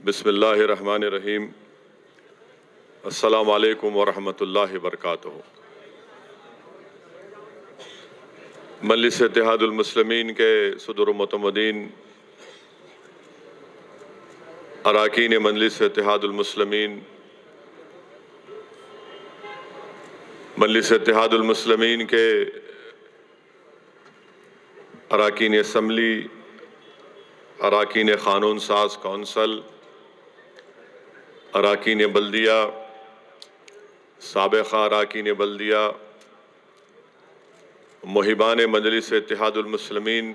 بسم اللہ الرحمن الرحیم۔ السلام علیکم ورحمۃ اللہ وبرکاتہ۔ مجلس اتحاد المسلمین کے صدر و معتمدین، اراکین مجلس اتحاد المسلمین، مجلس اتحاد المسلمین کے اراکین اسمبلی، اراکین قانون ساز کونسل، اراکین بلدیہ، سابقہ اراکین بلدیہ، محبان مجلس اتحاد المسلمین،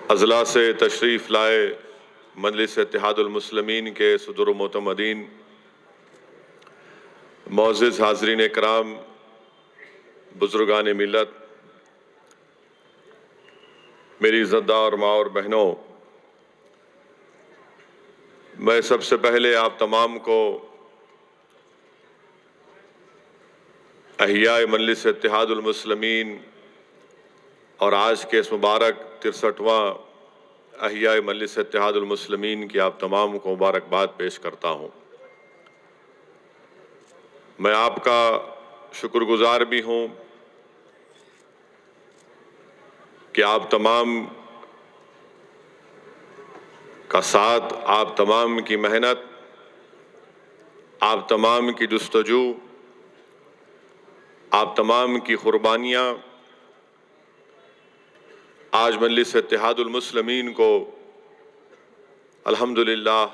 اضلاع سے تشریف لائے مجلس اتحاد المسلمین کے صدر و معتمدین، معزز حاضرین اکرام، بزرگان ملت، میری عزتدار ماں اور بہنوں، میں سب سے پہلے آپ تمام کو احیاء مجلس اتحاد المسلمین اور آج کے اس مبارک 63واں احیاء مجلس اتحاد المسلمین کی آپ تمام کو مبارکباد پیش کرتا ہوں۔ میں آپ کا شکر گزار بھی ہوں کہ آپ تمام کا ساتھ، آپ تمام کی محنت، آپ تمام کی جستجو، آپ تمام کی قربانیاں آج مجلس اتحاد المسلمین کو الحمدللہ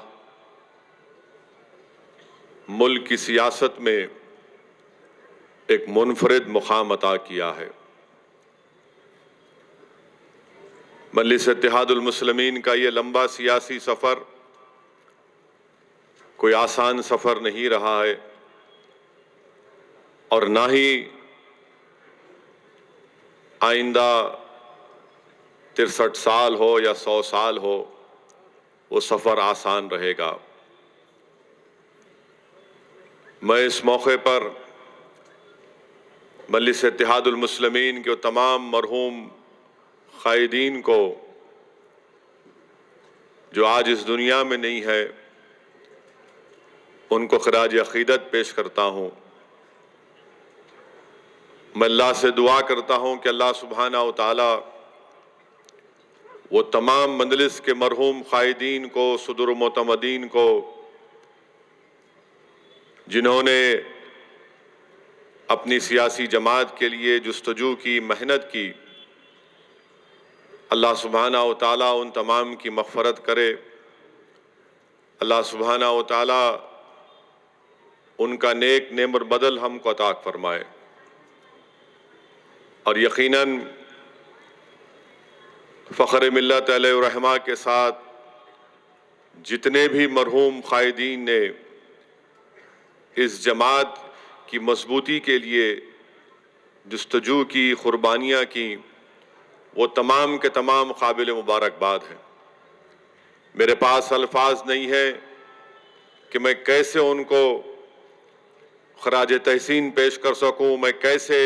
ملک کی سیاست میں ایک منفرد مقام عطا کیا ہے۔ مجلس اتحاد المسلمین کا یہ لمبا سیاسی سفر کوئی آسان سفر نہیں رہا ہے، اور نہ ہی آئندہ 63 سال ہو یا 100 سال ہو وہ سفر آسان رہے گا۔ میں اس موقع پر مجلس اتحاد المسلمین کے تمام مرحوم قائدین کو جو آج اس دنیا میں نہیں ہے ان کو خراج عقیدت پیش کرتا ہوں۔ میں اللہ سے دعا کرتا ہوں کہ اللہ سبحانہ و تعالی وہ تمام مجلس کے مرحوم قائدین کو، صدر و معتمدین کو، جنہوں نے اپنی سیاسی جماعت کے لیے جستجو کی، محنت کی، اللہ سبحانہ و تعالی ان تمام کی مغفرت کرے۔ اللہ سبحانہ و تعالی ان کا نیک نعمت بدل ہم کو عطا فرمائے، اور یقیناً فخر ملت علیہ الرحمہ کے ساتھ جتنے بھی مرحوم قائدین نے اس جماعت کی مضبوطی کے لیے جستجو کی، قربانیاں کی، وہ تمام کے تمام قابل مبارکباد ہیں۔ میرے پاس الفاظ نہیں ہے کہ میں کیسے ان کو خراج تحسین پیش کر سکوں، میں کیسے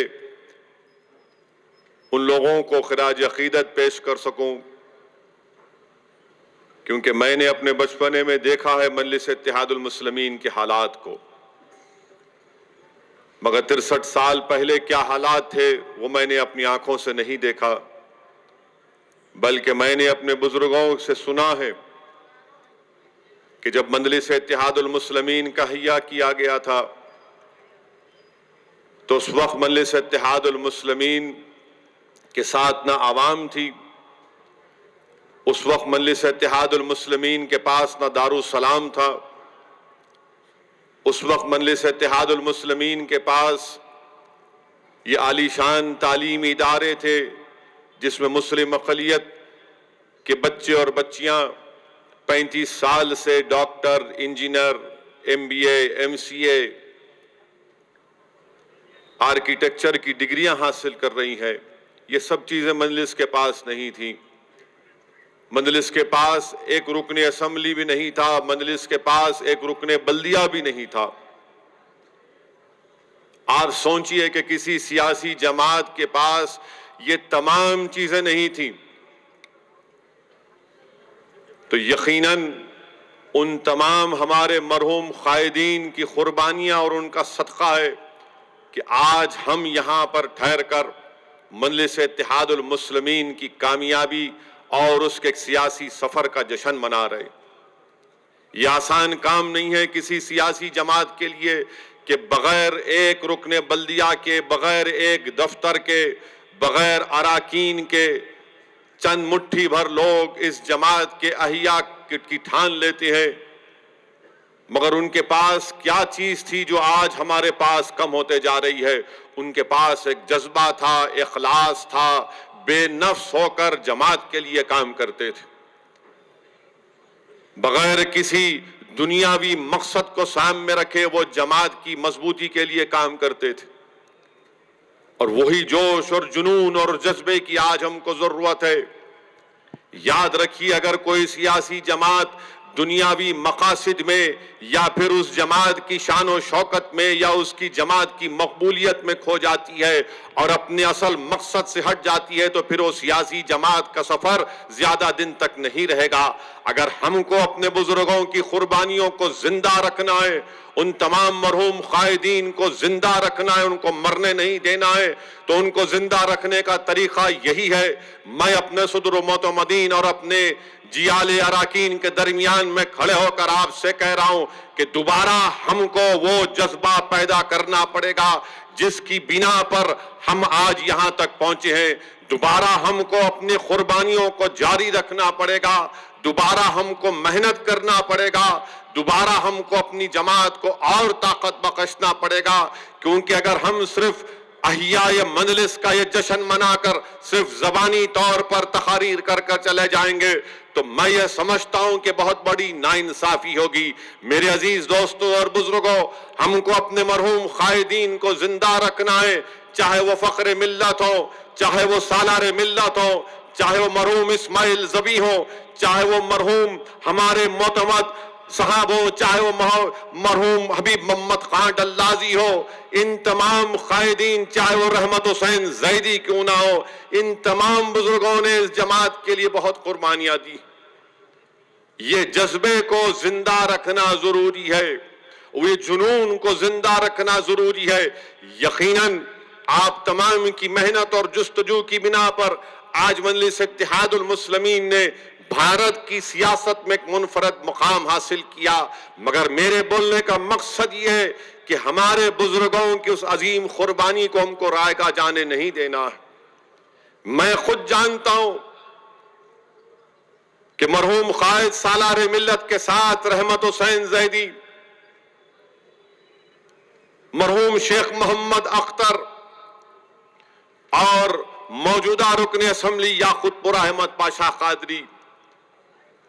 ان لوگوں کو خراج عقیدت پیش کر سکوں، کیونکہ میں نے اپنے بچپنے میں دیکھا ہے مجلس اتحاد المسلمین کے حالات کو، مگر 63 سال پہلے کیا حالات تھے وہ میں نے اپنی آنکھوں سے نہیں دیکھا، بلکہ میں نے اپنے بزرگوں سے سنا ہے کہ جب مجلس اتحاد المسلمین کا احیاء کیا گیا تھا تو اس وقت مجلس اتحاد المسلمین کے ساتھ نہ عوام تھی، اس وقت مجلس اتحاد المسلمین کے پاس نہ دارالسلام تھا، اس وقت مجلس اتحاد المسلمین کے پاس یہ عالی شان تعلیمی ادارے تھے جس میں مسلم اقلیت کے بچے اور بچیاں 35 سال سے doctor, engineer, MBA، MCA، architecture کی ڈگریاں حاصل کر رہی ہیں۔ یہ سب چیزیں مجلس کے پاس نہیں تھیں۔ مجلس کے پاس ایک رکن اسمبلی بھی نہیں تھا، مجلس کے پاس ایک رکن بلدیہ بھی نہیں تھا۔ آپ سوچئے کہ کسی سیاسی جماعت کے پاس یہ تمام چیزیں نہیں تھیں، تو یقیناً ان تمام ہمارے مرحوم قائدین کی قربانیاں اور ان کا صدقہ ہے کہ آج ہم یہاں پر ٹھہر کر مجلس اتحاد المسلمین کی کامیابی اور اس کے ایک سیاسی سفر کا جشن منا رہے۔ یہ آسان کام نہیں ہے کسی سیاسی جماعت کے لیے کہ بغیر ایک رکن بلدیہ کے، بغیر ایک دفتر کے، بغیر اراکین کے چند مٹھی بھر لوگ اس جماعت کے احیاء کی ٹھان لیتے ہیں، مگر ان کے پاس کیا چیز تھی جو آج ہمارے پاس کم ہوتے جا رہی ہے؟ ان کے پاس ایک جذبہ تھا، اخلاص تھا، بے نفس ہو کر جماعت کے لیے کام کرتے تھے، بغیر کسی دنیاوی مقصد کو سامنے رکھے وہ جماعت کی مضبوطی کے لیے کام کرتے تھے۔ اور وہی جوش اور جنون اور جذبے کی آج ہم کو ضرورت ہے۔ یاد رکھیے، اگر کوئی سیاسی جماعت دنیاوی مقاصد میں یا پھر اس جماعت کی شان و شوکت میں یا اس کی جماعت کی مقبولیت میں کھو جاتی ہے اور اپنے اصل مقصد سے ہٹ جاتی ہے تو پھر وہ سیاسی جماعت کا سفر زیادہ دن تک نہیں رہے گا۔ اگر ہم کو اپنے بزرگوں کی قربانیوں کو زندہ رکھنا ہے، ان تمام مرحوم قائدین کو زندہ رکھنا ہے، ان کو مرنے نہیں دینا ہے، تو ان کو زندہ رکھنے کا طریقہ یہی ہے۔ میں اپنے صدر و معتمدین اور اپنے جیال اراکین کے درمیان میں کھڑے ہو کر آپ سے کہہ رہا ہوں کہ دوبارہ ہم کو وہ جذبہ پیدا کرنا پڑے گا جس کی بنا پر ہم آج یہاں تک پہنچے ہیں۔ دوبارہ ہم کو اپنی قربانیوں کو جاری رکھنا پڑے گا، دوبارہ ہم کو محنت کرنا پڑے گا، دوبارہ ہم کو اپنی جماعت کو اور طاقت بخشنا پڑے گا، کیونکہ اگر ہم صرف احیاء مجلس کا یہ جشن منا کر صرف زبانی طور پر تقاریر کر کر چلے جائیں گے تو میں یہ سمجھتا ہوں کہ بہت بڑی ناانصافی ہوگی۔ میرے عزیز دوستوں اور بزرگوں، ہم کو اپنے مرحوم قائدین کو زندہ رکھنا ہے، چاہے وہ فخر ملت ہو، چاہے وہ سالار ملت ہو، چاہے وہ مرحوم اسماعیل ذبیح ہو، چاہے وہ مرحوم ہمارے معتمد صاحب ہو، چاہے وہ مرحوم حبیب محمد خان ڈلازی ہو، ان تمام قائدین، چاہے وہ رحمت حسین زیدی کیوں نہ ہو، ان تمام بزرگوں نے اس جماعت کے لیے بہت قربانیاں دی۔ یہ جذبے کو زندہ رکھنا ضروری ہے، یہ جنون کو زندہ رکھنا ضروری ہے۔ یقیناً آپ تمام کی محنت اور جستجو کی بنا پر آج مجلس اتحاد المسلمین نے بھارت کی سیاست میں ایک منفرد مقام حاصل کیا، مگر میرے بولنے کا مقصد یہ ہے کہ ہمارے بزرگوں کی اس عظیم قربانی کو ہم کو رائگاں جانے نہیں دینا ہے۔ میں خود جانتا ہوں کہ مرحوم قائد سالار ملت کے ساتھ رحمت حسین زیدی، مرحوم شیخ محمد اختر اور موجودہ رکن اسمبلی یاقوت پور احمد پاشا قادری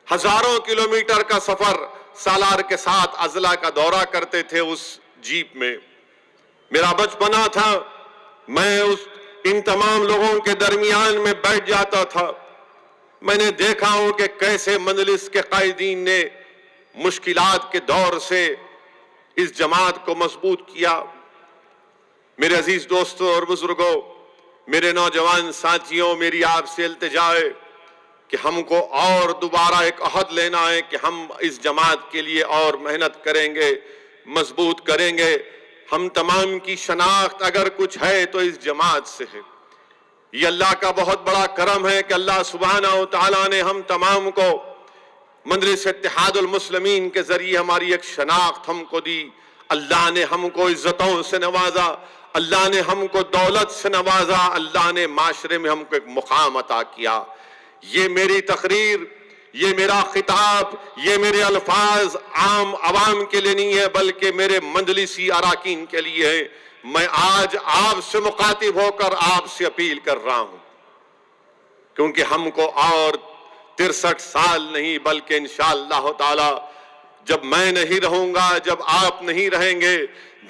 ہزاروں کلومیٹر کا سفر سالار کے ساتھ اضلاع کا دورہ کرتے تھے اس جیپ میں۔ میرا بچپنا تھا، میں ان تمام لوگوں کے درمیان میں بیٹھ جاتا تھا۔ میں نے دیکھا ہوں کہ کیسے مجلس کے قائدین نے مشکلات کے دور سے اس جماعت کو مضبوط کیا۔ میرے عزیز دوستوں اور بزرگوں، میرے نوجوان ساتھیوں، میری آپ سے التجا ہے کہ ہم کو اور دوبارہ ایک عہد لینا ہے کہ ہم اس جماعت کے لیے اور محنت کریں گے، مضبوط کریں گے۔ ہم تمام کی شناخت اگر کچھ ہے تو اس جماعت سے ہے۔ یہ اللہ کا بہت بڑا کرم ہے کہ اللہ سبحانہ و تعالیٰ نے ہم تمام کو مجلس اتحاد المسلمین کے ذریعے ہماری ایک شناخت ہم کو دی۔ اللہ نے ہم کو عزتوں سے نوازا، اللہ نے ہم کو دولت سے نوازا، اللہ نے معاشرے میں ہم کو ایک مقام عطا کیا۔ یہ میری تقریر، یہ میرا خطاب، یہ میرے الفاظ عام عوام کے لیے نہیں ہے بلکہ میرے مجلسی اراکین کے لیے ہے۔ میں آج آپ سے مخاطب ہو کر آپ سے اپیل کر رہا ہوں، کیونکہ ہم کو اور 63 سال نہیں بلکہ انشاءاللہ تعالی جب میں نہیں رہوں گا، جب آپ نہیں رہیں گے،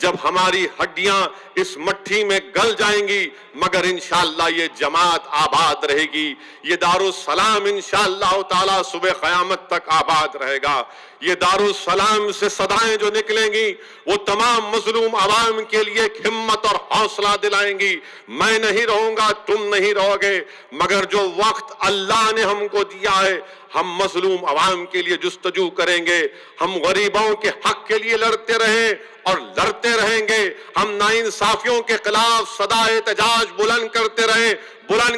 جب ہماری ہڈیاں اس مٹھی میں گل جائیں گی، مگر انشاءاللہ یہ جماعت آباد رہے گی، یہ دارالسلام انشاءاللہ تعالی صبح قیامت تک آباد رہے گا۔ یہ دارالسلام سے صدائیں جو نکلیں گی وہ تمام مظلوم عوام کے لیے ایک ہمت اور حوصلہ دلائیں گی۔ میں نہیں رہوں گا، تم نہیں رہو گے، مگر جو وقت اللہ نے ہم کو دیا ہے ہم مظلوم عوام کے لیے جستجو کریں گے، ہم غریبوں کے حق کے لیے لڑتے رہیں اور لڑتے رہیں گے، ہم ناانصافیوں کے خلاف صدا احتجاج بلند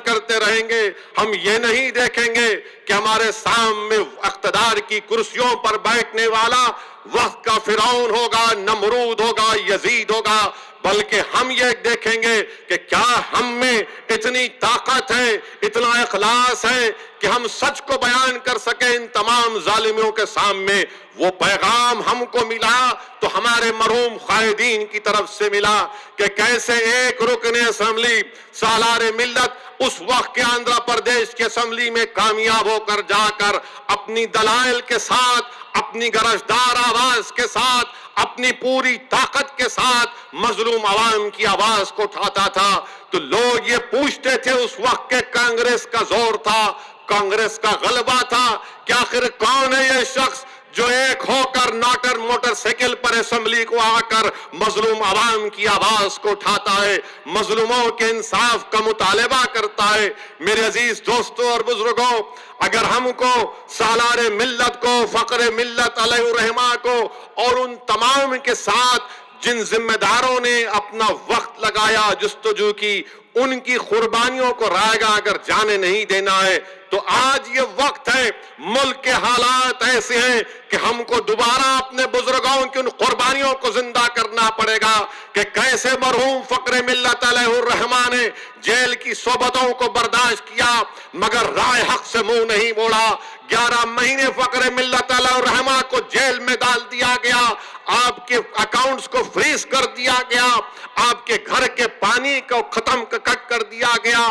کرتے رہیں گے۔ ہم یہ نہیں دیکھیں گے کہ ہمارے سامنے اقتدار کی کرسیوں پر بیٹھنے والا وقت کا فرعون ہوگا، نمرود ہوگا، یزید ہوگا، بلکہ ہم یہ دیکھیں گے کہ کیا ہم میں اتنی طاقت ہے، اتنا اخلاص ہے کہ ہم سچ کو بیان کر سکیں ان تمام ظالموں کے سامنے۔ وہ پیغام ہم کو ملا تو ہمارے مرحوم قائدین کی طرف سے ملا کہ کیسے ایک رکن اسمبلی سالار ملت اس وقت کے آندھرا پردیش کی اسمبلی میں کامیاب ہو کر جا کر اپنی دلائل کے ساتھ، اپنی گرجدار آواز کے ساتھ، اپنی پوری طاقت کے ساتھ مظلوم عوام کی آواز کو اٹھاتا تھا۔ تو لوگ یہ پوچھتے تھے اس وقت کے کانگریس کا زور تھا، کانگریس کا غلبہ تھا کہ آخر کون ہے یہ شخص جو ایک ہو کر موٹر سائیکل پر اسمبلی کو آ کر مظلوم عوام کی آواز کو اٹھاتا ہے، مظلوموں کے انصاف کا مطالبہ کرتا ہے۔ میرے عزیز دوستوں اور بزرگوں، اگر ہم کو سالار ملت کو، فخر ملت علیہ الرحمہ کو اور ان تمام کے ساتھ جن ذمہ داروں نے اپنا وقت لگایا، جستجو کی، ان کی قربانیوں کو رائے گاہ اگر جانے نہیں دینا ہے تو آج یہ وقت ہے، ملک کے حالات ایسے ہیں کہ ہم کو دوبارہ اپنے بزرگوں کی ان قربانیوں کو زندہ کرنا پڑے گا کہ کیسے مرحوم فخر ملت علیہ الرحمہ نے جیل کی صحبتوں کو برداشت کیا مگر رائے حق سے منہ نہیں موڑا۔ 11 مہینے فخر ملت علیہ الرحمہ کو جیل میں ڈال دیا گیا، آپ کے اکاؤنٹس کو فریز کر دیا گیا، آپ کے گھر کے پانی کو ختم کر دیا گیا،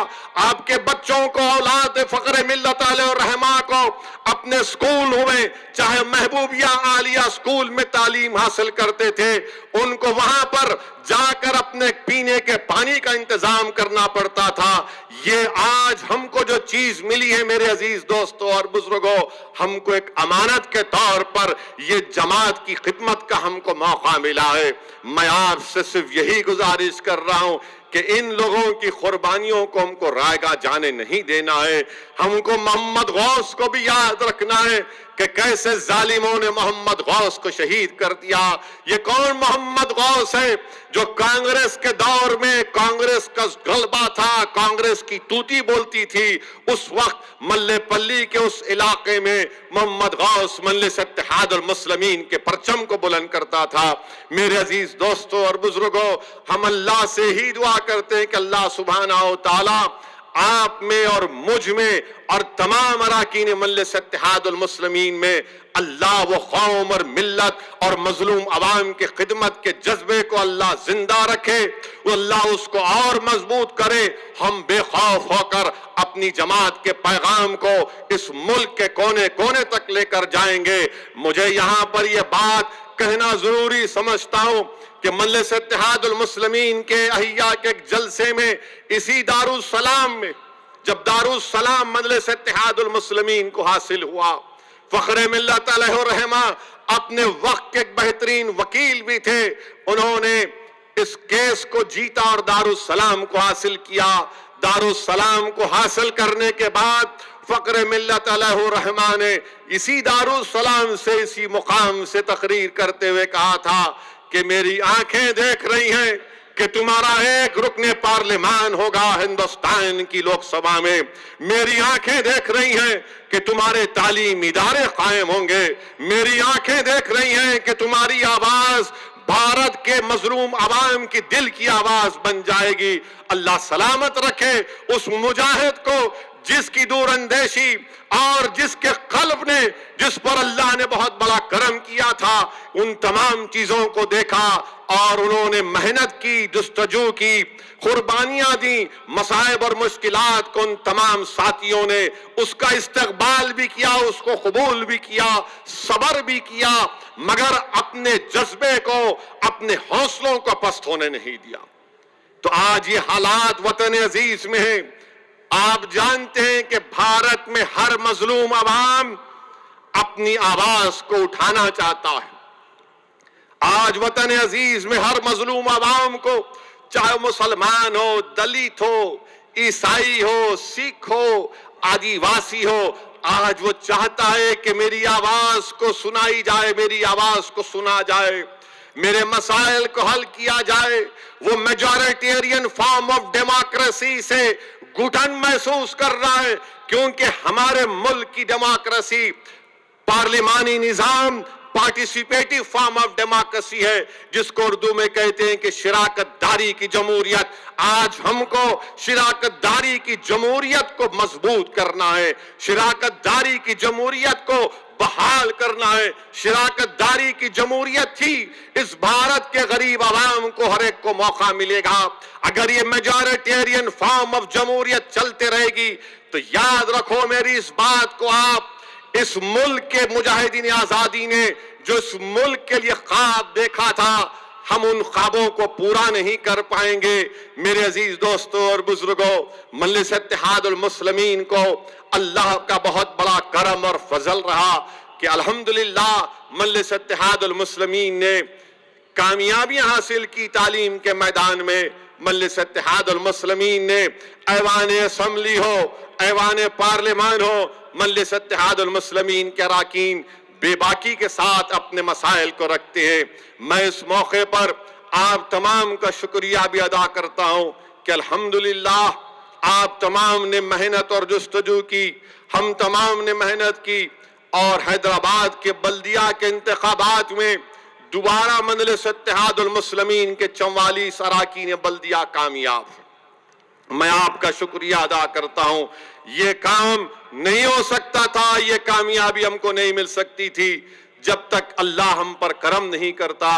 آپ کے بچوں کو، اولاد فخر ملت علیہ الرحمہ کو اپنے سکول ہوئے، چاہے محبوبیہ عالیہ سکول میں تعلیم حاصل کرتے تھے، ان کو وہاں پر جا کر اپنے پینے کے پانی کا انتظام کرنا پڑتا تھا۔ یہ آج ہم کو جو چیز ملی ہے میرے عزیز دوستوں اور بزرگوں، ہم کو ایک امانت کے طور پر یہ جماعت کی خدمت کا ہم کو موقع ملا ہے۔ میں آپ سے صرف یہی گزارش کر رہا ہوں کہ ان لوگوں کی قربانیوں کو ہم کو رائے گاہ جانے نہیں دینا ہے۔ ہم کو محمد غوث کو بھی یاد رکھنا ہے کہ کیسے ظالموں نے محمد غوث کو شہید کر دیا۔ یہ کون محمد غوث ہے جو کانگریس کے دور میں کانگریس کا غلبہ تھا، کانگریس کی توتی بولتی تھی، اس وقت ملے پلی کے اس علاقے میں محمد غوث مجلس اتحاد المسلمین کے پرچم کو بلند کرتا تھا۔ میرے عزیز دوستوں اور بزرگوں، ہم اللہ سے ہی دعا کرتے ہیں کہ اللہ سبحانہ و تعالی آپ میں اور مجھ میں اور تمام اراکین مجلس اتحاد المسلمین میں اللہ وہ قوم اور ملت اور مظلوم عوام کی خدمت کے جذبے کو اللہ زندہ رکھے، وہ اللہ اس کو اور مضبوط کرے۔ ہم بے خوف ہو کر اپنی جماعت کے پیغام کو اس ملک کے کونے کونے تک لے کر جائیں گے۔ مجھے یہاں پر یہ بات کہنا ضروری سمجھتا ہوں کہ مجلس اتحاد المسلمین کے احیاء کے ایک جلسے میں اسی دارالسلام میں، جب دارالسلام مجلس اتحاد المسلمین کو حاصل ہوا، فخر ملت علیہ الرحمہ اپنے وقت کے ایک بہترین وکیل بھی تھے، انہوں نے اس کیس کو جیتا اور دارالسلام کو حاصل کیا۔ دارالسلام کو حاصل کرنے کے بعد فخر ملت علیہ الرحمہ نے اسی دارالسلام سے، اسی مقام سے تقریر کرتے ہوئے کہا تھا کہ میری آنکھیں دیکھ رہی ہیں کہ تمہارا ایک رکن پارلیمان ہوگا ہندوستان کی لوک سبھا میں، میری آنکھیں دیکھ رہی ہیں کہ تمہارے تعلیم ادارے قائم ہوں گے، میری آنکھیں دیکھ رہی ہیں کہ تمہاری آواز بھارت کے مظلوم عوام کی دل کی آواز بن جائے گی۔ اللہ سلامت رکھے اس مجاہد کو جس کی دور اندیشی اور جس کے قلب نے جس پر اللہ نے بہت بڑا کرم کیا تھا ان تمام چیزوں کو دیکھا اور انہوں نے محنت کی، جستجو کی، قربانیاں دی، مصائب اور مشکلات کو ان تمام ساتھیوں نے اس کا استقبال بھی کیا، اس کو قبول بھی کیا، صبر بھی کیا، مگر اپنے جذبے کو، اپنے حوصلوں کو پست ہونے نہیں دیا۔ تو آج یہ حالات وطن عزیز میں ہیں۔ آپ جانتے ہیں کہ بھارت میں ہر مظلوم عوام اپنی آواز کو اٹھانا چاہتا ہے۔ آج وطن عزیز میں ہر مظلوم عوام کو، چاہے مسلمان ہو، دلت ہو، عیسائی ہو، سکھ ہو، آدیواسی ہو، آج وہ چاہتا ہے کہ میری آواز کو سنائی جائے، میری آواز کو سنا جائے، میرے مسائل کو حل کیا جائے۔ وہ میجورٹیرین فارم آف ڈیموکریسی سے گھٹن محسوس کر رہا ہے، کیونکہ ہمارے ملک کی ڈیموکریسی پارلیمانی نظام، پارٹیسپیٹیو فارم آف ڈیموکریسی ہے، جس کو اردو میں کہتے ہیں کہ شراکت داری کی جمہوریت۔ آج ہم کو شراکت داری کی جمہوریت کو مضبوط کرنا ہے، شراکت داری کی جمہوریت کو بحال کرنا ہے۔ شراکت داری کی جمہوریت ہی اس بھارت کے غریب عوام کو ہر ایک کو موقع ملے گا۔ اگر یہ میجورٹیرین فارم آف جمہوریت چلتے رہے گی تو یاد رکھو میری اس بات کو، آپ اس ملک کے مجاہدین آزادی نے جو اس ملک کے لیے خواب دیکھا تھا، ہم ان خوابوں کو پورا نہیں کر پائیں گے۔ میرے عزیز دوستوں اور بزرگوں، مجلس اتحاد المسلمین کو اللہ کا بہت بڑا کرم اور فضل رہا کہ الحمدللہ مجلس اتحاد المسلمین نے کامیابیاں حاصل کی تعلیم کے میدان میں۔ مجلس اتحاد المسلمین نے ایوان اسمبلی ہو، ایوان پارلیمان ہو، مجلس اتحاد المسلمین کے اراکین بے باکی کے ساتھ اپنے مسائل کو رکھتے ہیں۔ میں اس موقع پر آپ تمام کا شکریہ بھی ادا کرتا ہوں کہ الحمدللہ آپ تمام نے محنت اور جستجو کی، ہم تمام نے محنت کی، اور حیدرآباد کے بلدیہ کے انتخابات میں دوبارہ مجلس اتحاد المسلمین کے 44 اراکین بلدیہ کامیاب ہیں۔ میں آپ کا شکریہ ادا کرتا ہوں۔ یہ کام نہیں ہو سکتا تھا، یہ کامیابی ہم کو نہیں مل سکتی تھی جب تک اللہ ہم پر کرم نہیں کرتا۔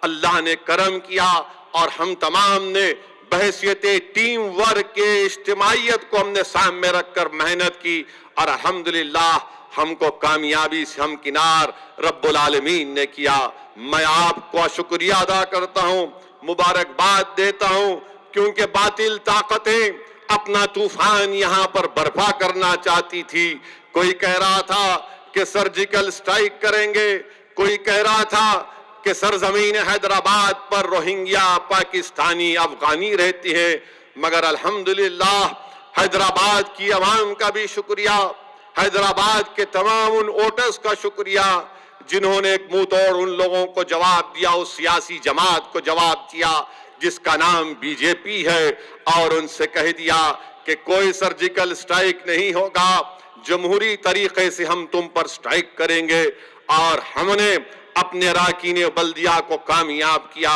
اللہ نے کرم کیا اور ہم تمام نے بحیثیت ٹیم ورک کے اجتماعیت کو ہم نے سامنے رکھ کر محنت کی، اور الحمدللہ ہم کو کامیابی سے ہمکنار رب العالمین نے کیا۔ میں آپ کو شکریہ ادا کرتا ہوں، مبارکباد دیتا ہوں، کیونکہ باطل طاقتیں اپنا طوفان یہاں پر برپا کرنا چاہتی تھی۔ کوئی کہہ رہا تھا کہ سرجیکل اسٹرائک کریں گے، کوئی کہہ رہا تھا کہ سرزمین حیدرآباد پر روہنگیا پاکستانی افغانی رہتی ہیں، مگر الحمدللہ حیدرآباد کی عوام کا بھی شکریہ، حیدرآباد کے تمام ان ووٹرز کا شکریہ جنہوں نے ایک منہ توڑ ان لوگوں کو جواب دیا، اس سیاسی جماعت کو جواب دیا جس کا نام بی جے پی ہے، اور ان سے کہہ دیا کہ کوئی سرجیکل اسٹرائک نہیں ہوگا، جمہوری طریقے سے ہم تم پر اسٹرائک کریں گے، اور ہم نے اپنے اراکین بلدیہ کو کامیاب کیا۔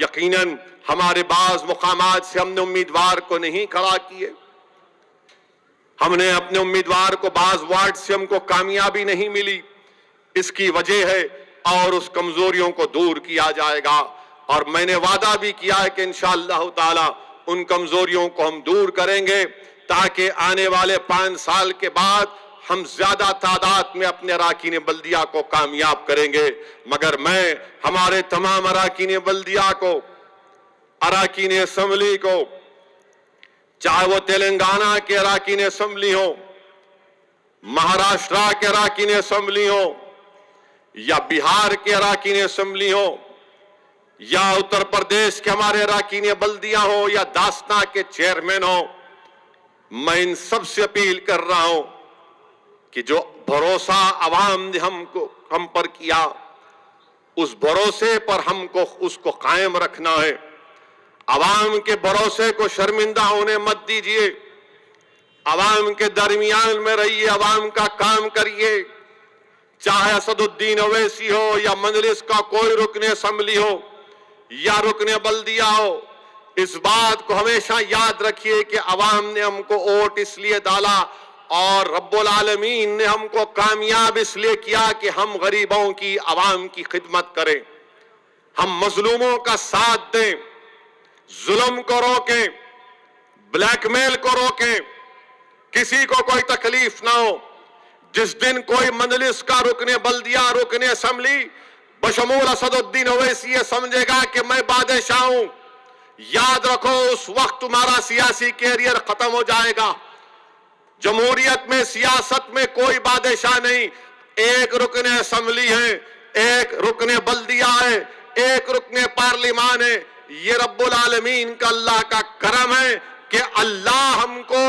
یقیناً ہمارے بعض مقامات سے ہم نے امیدوار کو نہیں کھڑا کیے، ہم نے اپنے امیدوار کو بعض وارڈ سے ہم کو کامیابی نہیں ملی، اس کی وجہ ہے، اور اس کمزوریوں کو دور کیا جائے گا، اور میں نے وعدہ بھی کیا ہے کہ انشاءاللہ تعالی ان کمزوریوں کو ہم دور کریں گے، تاکہ آنے والے 5 سال کے بعد ہم زیادہ تعداد میں اپنے اراکین بلدیہ کو کامیاب کریں گے۔ مگر میں ہمارے تمام اراکین بلدیہ کو، اراکین اسمبلی کو، چاہے وہ تلنگانہ کے اراکین اسمبلی ہوں، مہاراشٹرا کے اراکین اسمبلی ہوں، یا بہار کے اراکین اسمبلی ہوں، یا اتر پردیش کے ہمارے اراکین بلدیہ ہوں، یا داستہ کے چیئرمین ہوں، میں ان سب سے اپیل کر رہا ہوں کہ جو بھروسہ عوام نے ہم پر کیا، اس بھروسے پر ہم کو اس کو قائم رکھنا ہے۔ عوام کے بھروسے کو شرمندہ ہونے مت دیجیے، عوام کے درمیان میں رہیے، عوام کا کام کریے، چاہے اسد الدین اویسی ہو، یا مجلس کا کوئی رکن اسمبلی ہو، یا رکن بلدیہ ہو، اس بات کو ہمیشہ یاد رکھیے کہ عوام نے ہم کو ووٹ اس لیے ڈالا اور رب العالمین نے ہم کو کامیاب اس لیے کیا کہ ہم غریبوں کی، عوام کی خدمت کریں، ہم مظلوموں کا ساتھ دیں، ظلم کو روکیں، بلیک میل کو روکیں، کسی کو کوئی تکلیف نہ ہو۔ جس دن کوئی مجلس کا رکن بلدیہ، رکن اسمبلی بشمول اسد الدین اویسی یہ سمجھے گا کہ میں بادشاہ ہوں، یاد رکھو اس وقت تمہارا سیاسی کیریئر ختم ہو جائے گا۔ جمہوریت میں، سیاست میں کوئی بادشاہ نہیں، ایک رکن اسمبلی ہے، ایک رکن بلدیہ ہے، ایک رکن پارلیمان ہے۔ یہ رب العالمین کا، اللہ کا کرم ہے کہ اللہ ہم کو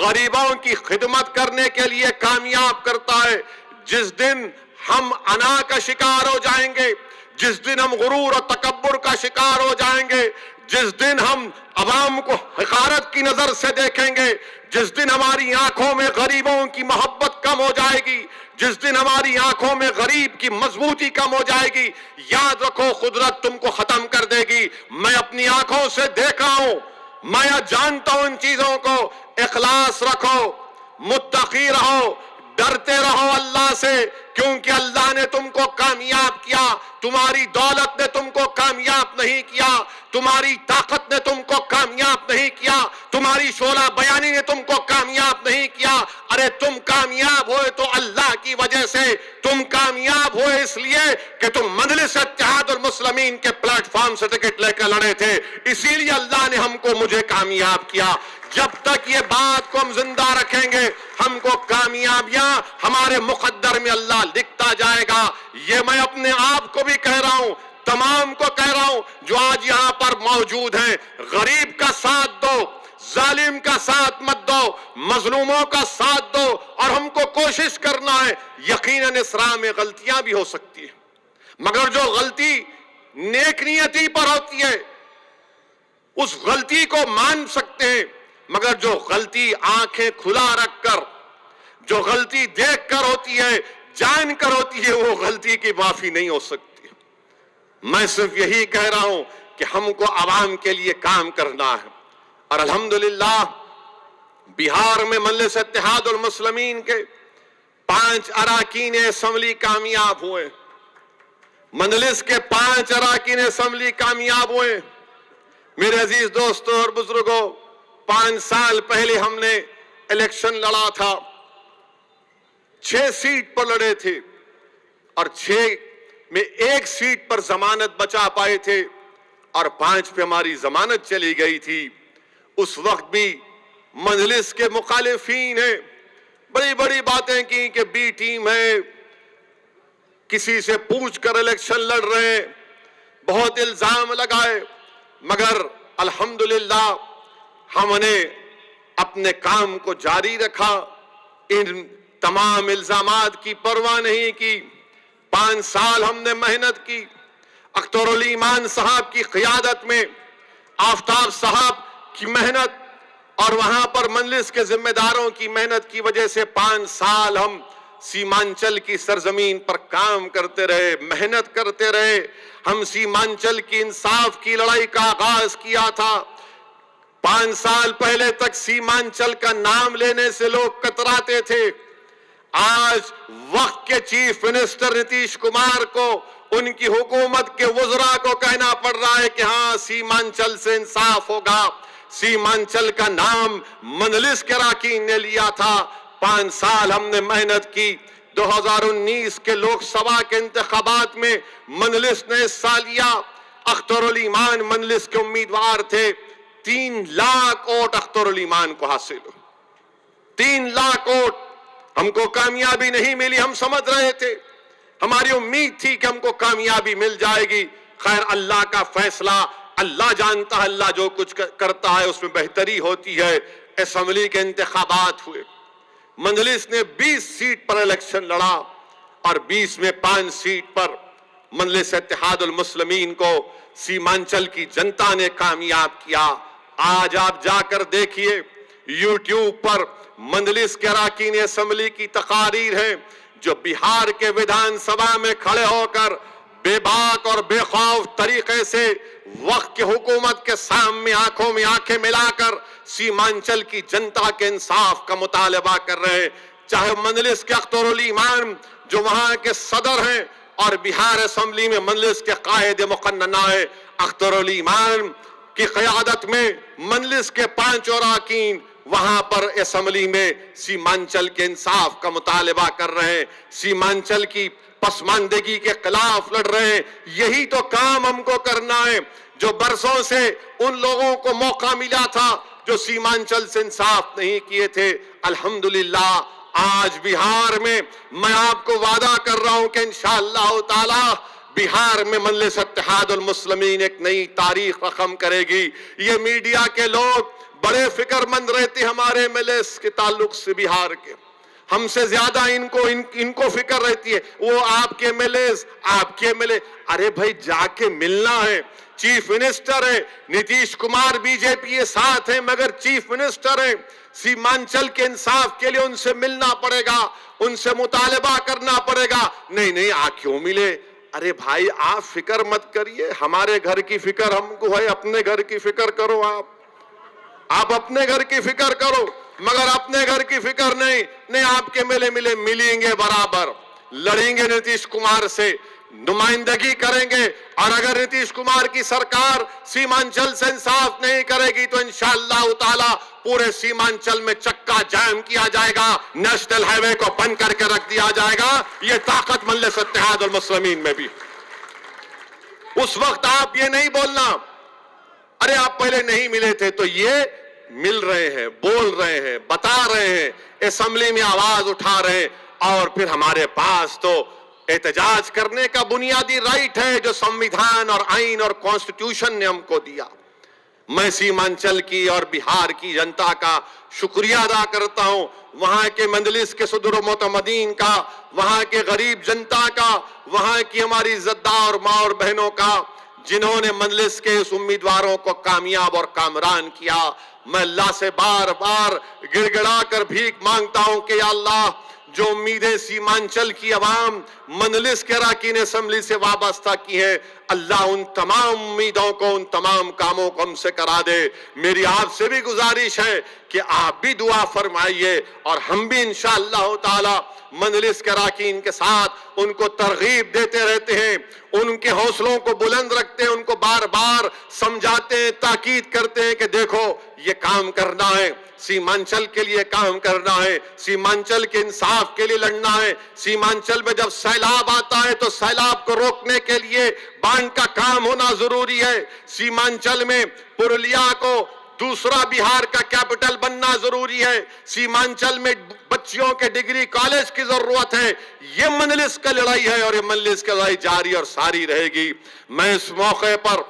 غریبوں کی خدمت کرنے کے لیے کامیاب کرتا ہے۔ جس دن ہم انا کا شکار ہو جائیں گے، جس دن ہم غرور اور تکبر کا شکار ہو جائیں گے، جس دن ہم عوام کو حقارت کی نظر سے دیکھیں گے، جس دن ہماری آنکھوں میں غریبوں کی محبت کم ہو جائے گی، جس دن ہماری آنکھوں میں غریب کی مضبوطی کم ہو جائے گی، یاد رکھو قدرت تم کو ختم کر دے گی۔ میں اپنی آنکھوں سے دیکھ رہا ہوں، میں جانتا ہوں ان چیزوں کو۔ اخلاص رکھو، متقی رہو، ڈرتے رہو اللہ سے، کیونکہ اللہ نے تم کو کامیاب کیا۔ تمہاری دولت نے تم کو کامیاب نہیں کیا، تمہاری طاقت نے تم کو کامیاب نہیں کیا، تمہاری شعلہ بیانی نے تم کو کامیاب نہیں کیا۔ ارے تم کامیاب ہوئے تو اللہ کی وجہ سے، تم کامیاب ہوئے اس لیے کہ تم مجلس اتحاد المسلمین کے پلیٹ فارم سے ٹکٹ لے کر لڑے تھے، اسی لیے اللہ نے ہم کو، مجھے کامیاب کیا۔ جب تک یہ بات کو ہم زندہ رکھیں گے، ہم کو کامیابیاں ہمارے مقدر میں اللہ لکھتا جائے گا۔ یہ میں اپنے آپ کو بھی کہہ رہا ہوں، تمام کو کہہ رہا ہوں جو آج یہاں پر موجود ہیں، غریب کا ساتھ دو، ظالم کا ساتھ مت دو، مظلوموں کا ساتھ دو، اور ہم کو کوشش کرنا ہے۔ یقیناً اس راہ میں غلطیاں بھی ہو سکتی ہیں، مگر جو غلطی نیک نیتی پر ہوتی ہے اس غلطی کو مان سکتے ہیں، مگر جو غلطی آنکھیں کھلا رکھ کر، جو غلطی دیکھ کر ہوتی ہے، جان کر ہوتی ہے، وہ غلطی کی معافی نہیں ہو سکتی۔ میں صرف یہی کہہ رہا ہوں کہ ہم کو عوام کے لیے کام کرنا ہے، اور الحمدللہ بہار میں مجلس اتحاد المسلمین کے 5 اراکین اسمبلی کامیاب ہوئے، مجلس کے 5 اراکین اسمبلی کامیاب ہوئے۔ میرے عزیز دوستوں اور بزرگوں، 5 سال پہلے ہم نے الیکشن لڑا تھا، 6 سیٹ پر لڑے تھے، اور 6 میں 1 سیٹ پر ضمانت بچا پائے تھے، اور 5 پہ ہماری ضمانت چلی گئی تھی۔ اس وقت بھی مجلس کے مخالفین ہیں، بڑی بڑی باتیں کی کہ بی ٹیم ہے، کسی سے پوچھ کر الیکشن لڑ رہے ہیں، بہت الزام لگائے، مگر الحمدللہ ہم نے اپنے کام کو جاری رکھا، ان تمام الزامات کی پرواہ نہیں کی۔ 5 سال ہم نے محنت کی، اختر علی ایمان صاحب کی قیادت میں، آفتاب صاحب کی محنت اور وہاں پر مجلس کے ذمہ داروں کی محنت کی وجہ سے 5 سال ہم سیمانچل کی سرزمین پر کام کرتے رہے، محنت کرتے رہے۔ ہم سیمانچل کی انصاف کی لڑائی کا آغاز کیا تھا۔ 5 سال پہلے تک سیمانچل کا نام لینے سے لوگ کتراتے تھے۔ آج وقت کے چیف منسٹر نتیش کمار کو، ان کی حکومت کے وزراء کو کہنا پڑ رہا ہے کہ ہاں سیمانچل سے انصاف ہوگا۔ سیمانچل کا نام مجلس کے اراکین نے لیا تھا۔ 5 سال ہم نے محنت کی۔ 2019 کے لوک سبھا کے انتخابات میں مجلس نے حصہ لیا۔ اختر علی ایمان مجلس کے امیدوار تھے۔ 3 لاکھ ووٹ اختر علی ایمان کو حاصل ہوئے، 3 لاکھ ووٹ۔ ہم کو کامیابی نہیں ملی، ہم سمجھ رہے تھے، ہماری امید تھی کہ ہم کو کامیابی مل جائے گی۔ خیر اللہ کا فیصلہ، اللہ جانتا ہے، اللہ جو کچھ کرتا ہے اس میں بہتری ہوتی ہے۔ اسمبلی کے انتخابات ہوئے، مجلس نے 20 سیٹ پر الیکشن لڑا، اور 20 میں 5 سیٹ پر مجلس اتحاد المسلمین کو سیمانچل کی جنتا نے کامیاب کیا۔ آج آپ جا کر دیکھیے، یوٹیوب پر مجلس کے اراکین اسمبلی کی تقاریر ہیں جو بہار کے ودھان سبھا میں کھڑے ہو کر بے باک اور بے خوف طریقے سے وقت کی حکومت کے سامنے آنکھوں میں آنکھیں ملا کر سیمانچل کی جنتا کے انصاف کا مطالبہ کر رہے ہیں. چاہے مجلس کے اختر علی ایمان جو وہاں کے صدر ہیں اور بہار اسمبلی میں مجلس کے قائد مقننہ ہے اختر علی ایمان کی قیادت میں مجلس کے 5 اراکین وہاں پر اسمبلی میں سیمانچل کے انصاف کا مطالبہ کر رہے ہیں, سیمانچل کی پسماندگی کے خلاف لڑ رہے ہیں. یہی تو کام ہم کو کرنا ہے جو برسوں سے ان لوگوں کو موقع ملا تھا جو سیمانچل سے انصاف نہیں کیے تھے. الحمدللہ آج بہار میں میں آپ کو وعدہ کر رہا ہوں کہ انشاءاللہ تعالی بہار میں مجلس اتحاد المسلمین ایک نئی تاریخ رقم کرے گی. یہ میڈیا کے لوگ بڑے فکر مند رہتے ہمارے مجلس کے تعلق سے بہار کے, ہم سے زیادہ ان کو فکر رہتی ہے. وہ آپ کے مجلس آپ کے ملے, ارے بھائی جا کے ملنا ہے. چیف منسٹر ہے نتیش کمار بی جے پی کے ساتھ ہیں مگر چیف منسٹر ہیں, سیمانچل کے انصاف کے لیے ان سے ملنا پڑے گا, ان سے مطالبہ کرنا پڑے گا. نہیں آ کیوں ملے؟ ارے بھائی آپ فکر مت کریے, ہمارے گھر کی فکر ہم کو ہے, اپنے گھر کی فکر کرو. آپ اپنے گھر کی فکر کرو مگر اپنے گھر کی فکر نہیں آپ کے ملیں گے, برابر لڑیں گے نتیش کمار سے, نمائندگی کریں گے. اور اگر نتیش کمار کی سرکار سیمانچل سے انصاف نہیں کرے گی تو انشاءاللہ تعالی پورے سیمانچل میں چکا جام کیا جائے گا, نیشنل ہائی وے کو بند کر کے رکھ دیا جائے گا. یہ طاقت مجلس اتحاد المسلمین میں بھی. اس وقت آپ یہ نہیں بولنا ارے آپ پہلے نہیں ملے تھے, تو یہ مل رہے ہیں, بول رہے ہیں, بتا رہے ہیں, اسمبلی میں آواز اٹھا رہے ہیں. اور پھر ہمارے پاس تو احتجاج کرنے کا بنیادی رائٹ ہے جو سمویدھان اور آئین اور کانسٹیٹیوشن نے ہم کو دیا. میں سیمانچل کی اور بہار کی جنتا کا شکریہ ادا کرتا ہوں, وہاں کے مجلس کے صدر و معتمدین کا, وہاں کے غریب جنتا کا, وہاں کی ہماری عزتدار ماں اور بہنوں کا جنہوں نے مجلس کے اس امیدواروں کو کامیاب اور کامران کیا. میں اللہ سے بار بار گڑ گڑا کر بھیک مانگتا ہوں کہ یا اللہ جو امیدیں سیمانچل کی عوام مجلس کے اراکین اسمبلی سے وابستہ کی ہے, اللہ ان تمام امیدوں کو, ان تمام کاموں کو ہم سے کرا دے. میری آپ سے بھی گزارش ہے کہ آپ بھی دعا فرمائیے اور ہم بھی انشاءاللہ تعالی مجلس کے اراکین کے ساتھ ان کو ترغیب دیتے رہتے ہیں, ان کے حوصلوں کو بلند رکھتے ہیں, ان کو بار بار سمجھاتے ہیں, تاکید کرتے ہیں کہ دیکھو یہ کام کرنا ہے, سیمانچل کے لیے کام کرنا ہے, سیمانچل کے انصاف کے لیے لڑنا ہے. سیمانچل میں جب سیلاب آتا ہے تو سیلاب کو روکنے کے لیے باندھ کا کام ہونا ضروری ہے. سیمانچل میں پرولیا کو دوسرا بہار کا کیپٹل بننا ضروری ہے. سیمانچل میں بچیوں کے ڈگری کالج کی ضرورت ہے. یہ مجلس کا لڑائی ہے اور یہ مجلس کی لڑائی جاری اور ساری رہے گی. میں اس موقع پر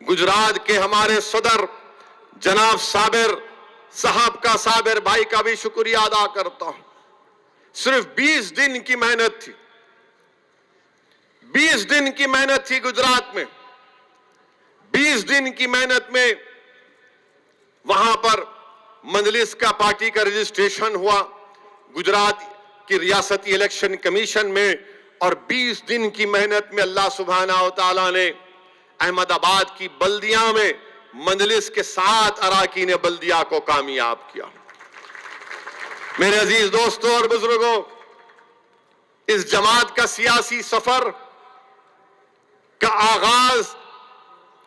گجرات کے ہمارے صدر جناب صابر صاحب کا, صابر بھائی کا بھی شکریہ ادا کرتا ہوں. صرف 20 دن کی محنت تھی, 20 دن کی محنت تھی گجرات میں. 20 دن کی محنت میں وہاں پر مجلس کا پارٹی کا رجسٹریشن ہوا گجرات کی ریاستی الیکشن کمیشن میں, اور 20 دن کی محنت میں اللہ سبحانہ و تعالیٰ نے احمد آباد کی بلدیہ میں مجلس کے 7 اراکین بلدیہ کو کامیاب کیا. میرے عزیز دوستوں اور بزرگوں, اس جماعت کا سیاسی سفر کا آغاز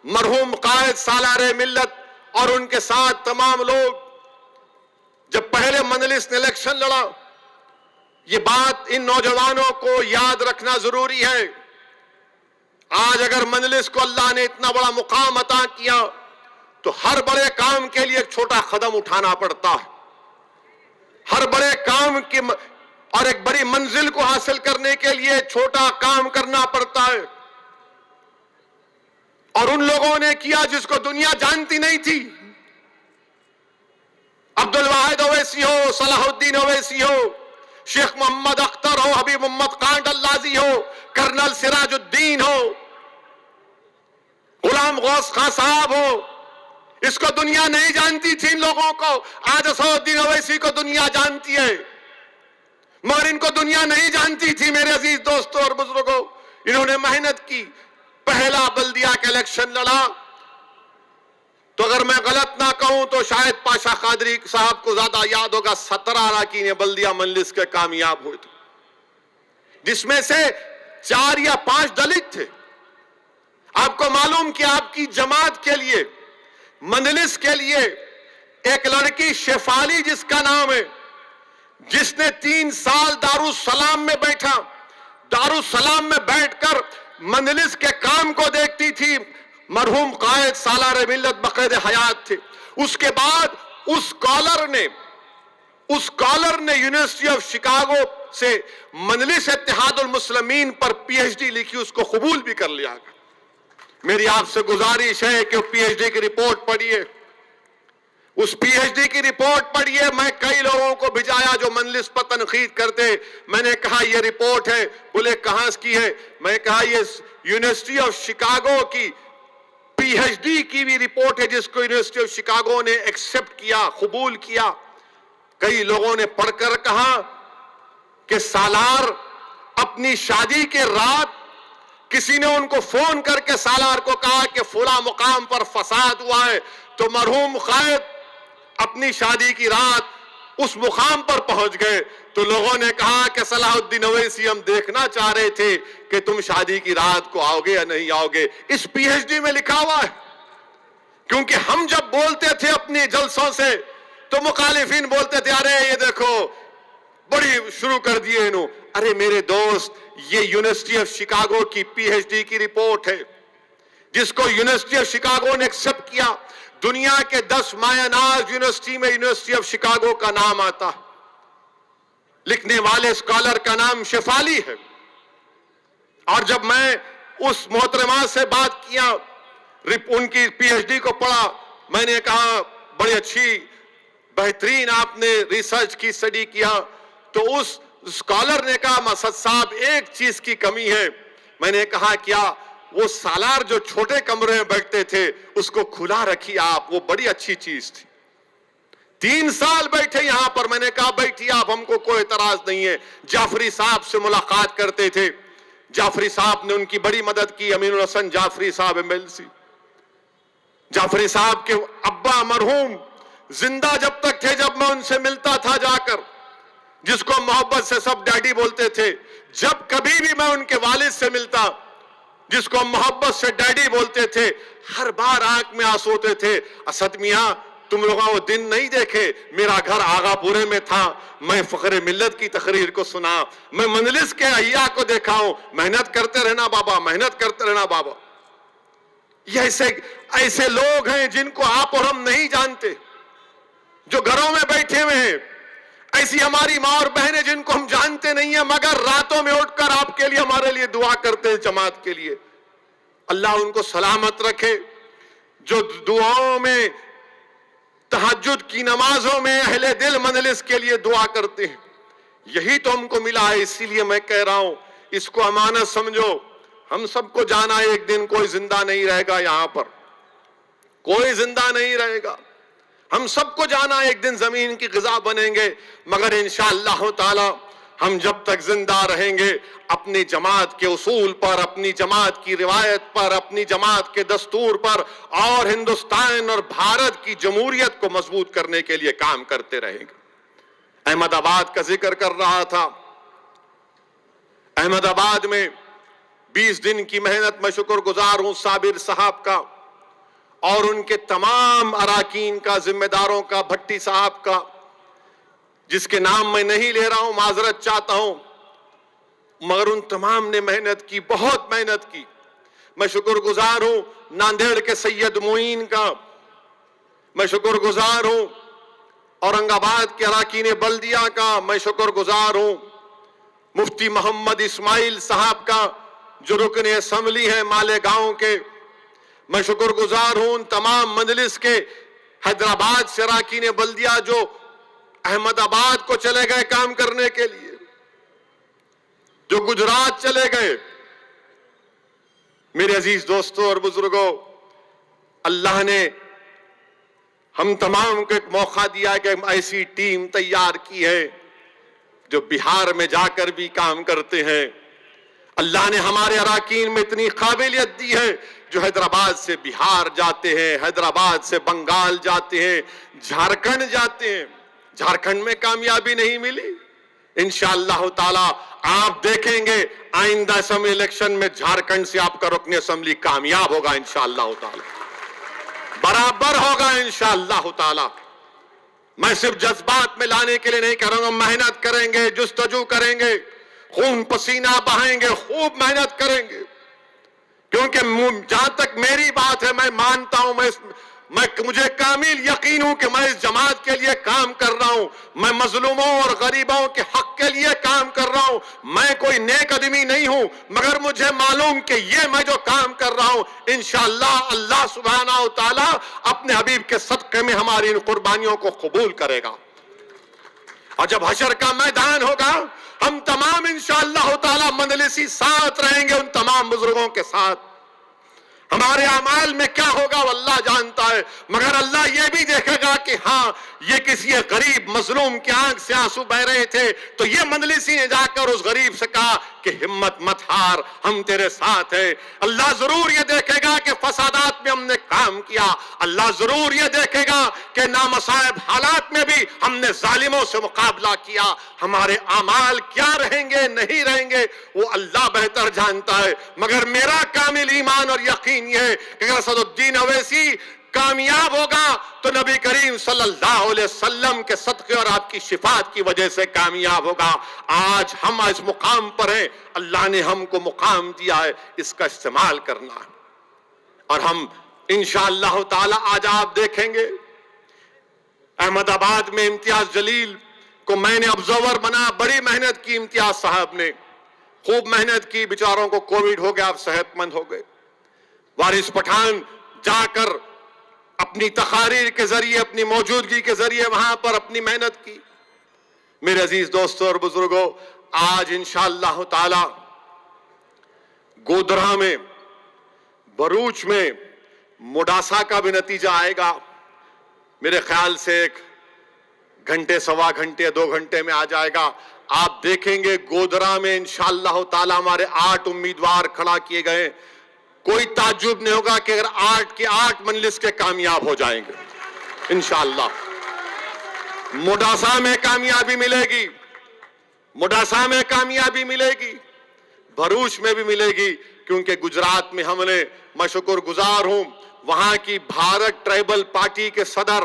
مرحوم قائد سالار ملت اور ان کے ساتھ تمام لوگ جب پہلے مجلس نے الیکشن لڑا. یہ بات ان نوجوانوں کو یاد رکھنا ضروری ہے. آج اگر مجلس کو اللہ نے اتنا بڑا مقام عطا کیا تو ہر بڑے کام کے لیے ایک چھوٹا قدم اٹھانا پڑتا ہے. ہر بڑے کام کی اور ایک بڑی منزل کو حاصل کرنے کے لیے چھوٹا کام کرنا پڑتا ہے. اور ان لوگوں نے کیا جس کو دنیا جانتی نہیں تھی. عبد الواحد اویسی ہو, صلاح الدین اویسی ہو, شیخ محمد اختر ہو, حبیب محمد کانڈ اللازی ہو, کرنل سراج الدین ہو, غلام غوث خان صاحب ہو, اس کو دنیا نہیں جانتی تھی ان لوگوں کو. آج اسد الدین اویسی کو دنیا جانتی ہے. مگر ان کو دنیا نہیں جانتی تھی میرے عزیز دوستوں اور بزرگوں. انہوں نے محنت کی, پہلا بلدیہ کا الیکشن لڑا. تو اگر میں غلط نہ کہوں تو شاید پاشا قادری صاحب کو زیادہ یاد ہوگا, 17 اراکین بلدیہ مجلس کے کامیاب ہوئے تھے, جس میں سے 4 یا 5 دلت تھے. آپ کو معلوم کہ آپ کی جماعت کے لیے, مجلس کے لیے ایک لڑکی شیفالی جس کا نام ہے, جس نے 3 سال دارالسلام میں بیٹھا, دارالسلام میں بیٹھ کر مجلس کے کام کو دیکھتی تھی. مرحوم قائد سالار ملت بقید حیات تھے. اس کے بعد اس کالر نے یونیورسٹی آف شکاگو سے مجلس اتحاد المسلمین پر پی ایچ ڈی لکھی, اس کو قبول بھی کر لیا. میری آپ سے گزارش ہے کہ پی ایچ ڈی کی رپورٹ پڑھیے, اس پی ایچ ڈی کی رپورٹ پڑھیے. میں کئی لوگوں کو بھجایا جو مجلس پر تنقید کرتے, میں نے کہا یہ رپورٹ ہے, بولے کہاں کی ہے؟ میں کہا یہ یونیورسٹی آف شکاگو کی پی ایچ ڈی کی بھی رپورٹ ہے, جس کو یونیورسٹی آف شکاگو نے ایکسپٹ کیا, قبول کیا. کئی لوگوں نے پڑھ کر کہا کہ سالار اپنی شادی کے رات کسی نے ان کو فون کر کے سالار کو کہا کہ فلاں مقام پر فساد ہوا ہے, تو مرحوم قائد اپنی شادی کی رات اس مقام پر پہنچ گئے. تو لوگوں نے کہا کہ صلاح الدین اویسی ہم دیکھنا چاہ رہے تھے کہ تم شادی کی رات کو آؤ گے یا نہیں آؤ گے. اس پی ایچ ڈی میں لکھا ہوا ہے. کیونکہ ہم جب بولتے تھے اپنے جلسوں سے تو مخالفین بولتے تھے ارے یہ دیکھو بڑی شروع کر دیے انہوں. ارے میرے دوست, یہ یونیورسٹی آف شکاگو کی پی ایچ ڈی کی رپورٹ ہے, جس کو یونیورسٹی آف شکاگو نے ایکسپٹ کیا. دنیا کے 10 مایہ ناز یونیورسٹی میں یونیورسٹی آف شکاگو کا نام آتا. لکھنے والے اسکالر کا نام شیفالی ہے. اور جب میں اس محترمہ سے بات کیا, ان کی پی ایچ ڈی کو پڑھا, میں نے کہا بڑی اچھی بہترین آپ نے ریسرچ کی, اسٹڈی کیا. تو اس اسکالر نے کہا مسعد صاحب ایک چیز کی کمی ہے. میں نے کہا کیا؟ وہ سالار جو چھوٹے کمرے میں بیٹھتے تھے اس کو کھلا رکھی آپ, وہ بڑی اچھی چیز تھی. 3 سال بیٹھے یہاں پر. میں نے کہا بیٹھیے آپ, ہم کو کوئی اعتراض نہیں ہے. جعفری صاحب سے ملاقات کرتے تھے, جعفری صاحب نے ان کی بڑی مدد کی. امین الحسن جعفری صاحب MLC, جعفری صاحب کے ابا مرحوم زندہ جب تک تھے, جب میں ان سے ملتا تھا جا کر, جس کو محبت سے سب ڈیڈی بولتے تھے, جب کبھی بھی میں ان کے والد سے ملتا جس کو محبت سے ڈیڈی بولتے تھے, ہر بار آنکھ میں آنسو ہوتے تھے. اسد میاں تم لوگوں وہ دن نہیں دیکھے, میرا گھر آغا پورے میں تھا, میں فخر ملت کی تقریر کو سنا, میں مجلس کے احیاء کو دیکھا ہوں. محنت کرتے رہنا بابا, محنت کرتے رہنا بابا. یہ ایسے لوگ ہیں جن کو آپ اور ہم نہیں جانتے, جو گھروں میں بیٹھے ہوئے ہیں. ایسی ہماری ماں اور بہنیں جن کو ہم جانتے نہیں ہیں, مگر راتوں میں اٹھ کر آپ کے لیے ہمارے لیے دعا کرتے ہیں, جماعت کے لیے. اللہ ان کو سلامت رکھے. جو دعاؤں میں, تہجد کی نمازوں میں اہل دل مجلس کے لیے دعا کرتے ہیں, یہی تو ہم کو ملا ہے. اسی لیے میں کہہ رہا ہوں اس کو امانت سمجھو. ہم سب کو جانا ہے, ایک دن کوئی زندہ نہیں رہے گا یہاں پر, کوئی زندہ نہیں رہے گا. ہم سب کو جانا ہے, ایک دن زمین کی غذا بنیں گے. مگر انشاءاللہ تعالی ہم جب تک زندہ رہیں گے اپنی جماعت کے اصول پر, اپنی جماعت کی روایت پر, اپنی جماعت کے دستور پر اور ہندوستان اور بھارت کی جمہوریت کو مضبوط کرنے کے لیے کام کرتے رہیں گے. احمد آباد کا ذکر کر رہا تھا. احمد آباد میں 20 دن کی محنت, میں شکر گزار ہوں صابر صاحب کا اور ان کے تمام اراکین کا, ذمہ داروں کا, بھٹی صاحب کا, جس کے نام میں نہیں لے رہا ہوں, معذرت چاہتا ہوں, مگر ان تمام نے محنت کی, بہت محنت کی. میں شکر گزار ہوں ناندیڑ کے سید معین کا, میں شکر گزار ہوں اورنگ آباد کے اراکین بلدیہ کا, میں شکر گزار ہوں مفتی محمد اسماعیل صاحب کا جو رکن اسمبلی ہیں مالیگاؤں کے. میں شکر گزار ہوں ان تمام مجلس کے, حیدرآباد سے اراکین بلدیہ جو احمد آباد کو چلے گئے کام کرنے کے لیے, جو گجرات چلے گئے. میرے عزیز دوستوں اور بزرگوں, اللہ نے ہم تمام کو ایک موقع دیا کہ ہم ایسی ٹیم تیار کی ہے جو بہار میں جا کر بھی کام کرتے ہیں. اللہ نے ہمارے اراکین میں اتنی قابلیت دی ہے جو حیدرآباد سے بہار جاتے ہیں, حیدرآباد سے بنگال جاتے ہیں, جھارکھنڈ جاتے ہیں. جھارکھنڈ میں کامیابی نہیں ملی, انشاءاللہ تعالی آپ دیکھیں گے آئندہ اسمبلی الیکشن میں جھارکھنڈ سے آپ کا رکن اسمبلی کامیاب ہوگا انشاءاللہ تعالی, برابر ہوگا انشاءاللہ تعالی. میں صرف جذبات میں لانے کے لیے نہیں کہہ رہا ہوں, محنت کریں گے, جستجو کریں گے, خون پسینہ بہائیں گے, خوب محنت کریں گے, کیونکہ جہاں تک میری بات ہے میں مانتا ہوں, مجھے کامل یقین ہوں کہ میں اس جماعت کے لیے کام کر رہا ہوں, میں مظلوموں اور غریبوں کے حق کے لیے کام کر رہا ہوں. میں کوئی نیک آدمی نہیں ہوں, مگر مجھے معلوم کہ یہ میں جو کام کر رہا ہوں انشاءاللہ اللہ سبحانہ و تعالی اپنے حبیب کے صدقے میں ہماری ان قربانیوں کو قبول کرے گا. اور جب حشر کا میدان ہوگا ہم تمام انشاءاللہ تعالی مجلسی ساتھ رہیں گے ان تمام بزرگوں کے ساتھ. ہمارے اعمال میں کیا ہوگا وہ اللہ جانتا ہے, مگر اللہ یہ بھی دیکھے گا کہ ہاں یہ کسی غریب مظلوم کی آنکھ سے آنسو بہ رہے تھے تو یہ مجلسی نے جا کر اس غریب سے کہا کہ ہمت مت ہار, ہم تیرے ساتھ ہیں. اللہ ضرور یہ دیکھے گا کہ فسادات میں ہم نے کام کیا, اللہ ضرور یہ دیکھے گا کہ نامصائب حالات میں بھی ہم نے ظالموں سے مقابلہ کیا. ہمارے اعمال کیا رہیں گے نہیں رہیں گے وہ اللہ بہتر جانتا ہے, مگر میرا کامل ایمان اور یقین یہ ہے کہ اگر اسد الدین اویسی کامیاب ہوگا تو نبی کریم صلی اللہ علیہ وسلم کے صدقے اور آپ کی شفاعت کی وجہ سے کامیاب ہوگا. آج ہم اس مقام پر ہیں, اللہ نے ہم کو مقام دیا ہے, اس کا استعمال کرنا ہے. اور ہم انشاءاللہ تعالی آج آپ دیکھیں گے احمد آباد میں امتیاز جلیل کو میں نے ابزرور بنا, بڑی محنت کی امتیاز صاحب نے, خوب محنت کی, بیچاروں کو کووڈ ہو گیا, آپ صحت مند ہو گئے. وارث پٹھان جا کر اپنی تقاریر کے ذریعے, اپنی موجودگی کے ذریعے وہاں پر اپنی محنت کی. میرے عزیز دوستوں اور بزرگوں, آج انشاءاللہ تعالی گودرہ میں, بروچ میں, موڈاسا کا بھی نتیجہ آئے گا. میرے خیال سے ایک گھنٹے, سوا گھنٹے, 2 گھنٹے میں آ جائے گا. آپ دیکھیں گے گودرہ میں انشاءاللہ تعالی ہمارے 8 امیدوار کھڑا کیے گئے. کوئی تعجب نہیں ہوگا کہ اگر 8 کے 8 مجلس کے کامیاب ہو جائیں گے انشاءاللہ. موڈاسا میں کامیابی ملے گی, موڈاسا میں کامیابی ملے گی, بھروچ میں بھی ملے گی, کیونکہ گجرات میں ہم نے, میں شکر گزار ہوں وہاں کی بھارت ٹرائبل پارٹی کے صدر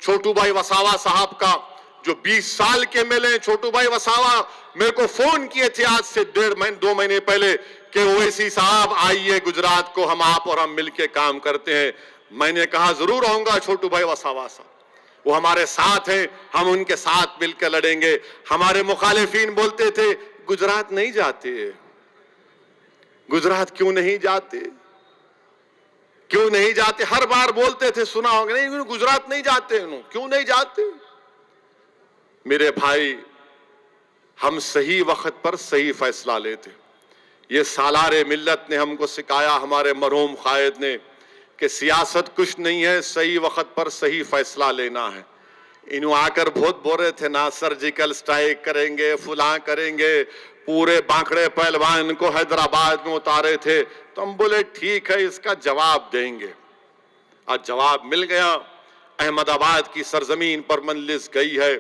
چھوٹو بھائی وساوا صاحب کا, جو 20 سال کے ملے. چھوٹو بھائی وساوا میرے کو فون کیے تھے آج سے 2 مہینے پہلے کہ اویسی صاحب آئیے گجرات کو, ہم آپ اور ہم مل کے کام کرتے ہیں. میں نے کہا ضرور آؤں گا چھوٹو بھائی وساوا صاحب, وہ ہمارے ساتھ ہیں, ہم ان کے ساتھ مل کے لڑیں گے. ہمارے مخالفین بولتے تھے گجرات نہیں جاتے, گجرات کیوں نہیں جاتے, کیوں نہیں جاتے, ہر بار بولتے تھے, سنا ہوگا نہیں گجرات نہیں جاتے, کیوں نہیں جاتے. میرے بھائی, ہم صحیح وقت پر صحیح فیصلہ لیتے. یہ سالار ملت نے ہم کو سکھایا, ہمارے مرحوم قائد نے, کہ سیاست کچھ نہیں ہے, صحیح وقت پر صحیح فیصلہ لینا ہے. انہوں آ کر بہت بول رہے تھے نا سرجیکل سٹرائک کریں گے, فلاں کریں گے, پورے بانکڑے پہلوان کو حیدرآباد میں اتارے تھے. تو ہم بولے ٹھیک ہے, اس کا جواب دیں گے. اور جواب مل گیا. احمد آباد کی سرزمین پر مجلس گئی ہے.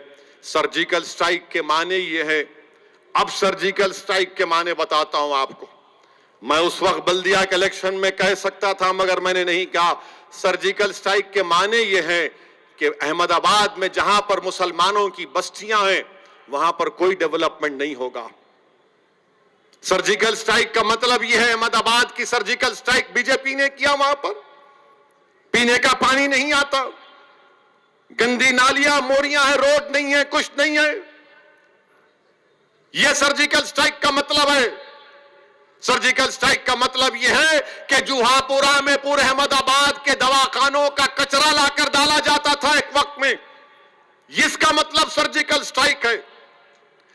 سرجیکل سٹرائک کے معنی یہ ہے, اب سرجیکل سٹرائک کے معنی بتاتا ہوں آپ کو. میں اس وقت بلدیہ کے الیکشن میں کہہ سکتا تھا مگر میں نے نہیں کہا. سرجیکل سٹرائک کے معنی یہ ہے کہ احمد آباد میں جہاں پر مسلمانوں کی بستیاں ہیں وہاں پر کوئی ڈیولپمنٹ نہیں ہوگا. سرجیکل سٹرائک کا مطلب یہ ہے, احمد آباد کی سرجیکل سٹرائک بی جے پی نے کیا, وہاں پر پینے کا پانی نہیں آتا, گندی نالیاں موریاں ہیں, روڈ نہیں ہے, کچھ نہیں ہے. یہ سرجیکل سٹرائک کا مطلب ہے. سرجیکل سٹرائک کا مطلب یہ ہے کہ جوہا پورا میں پورے احمد آباد کے دواخانوں کا کچرا لا کر ڈالا جاتا تھا ایک وقت میں. اس کا مطلب سرجیکل سٹرائک ہے.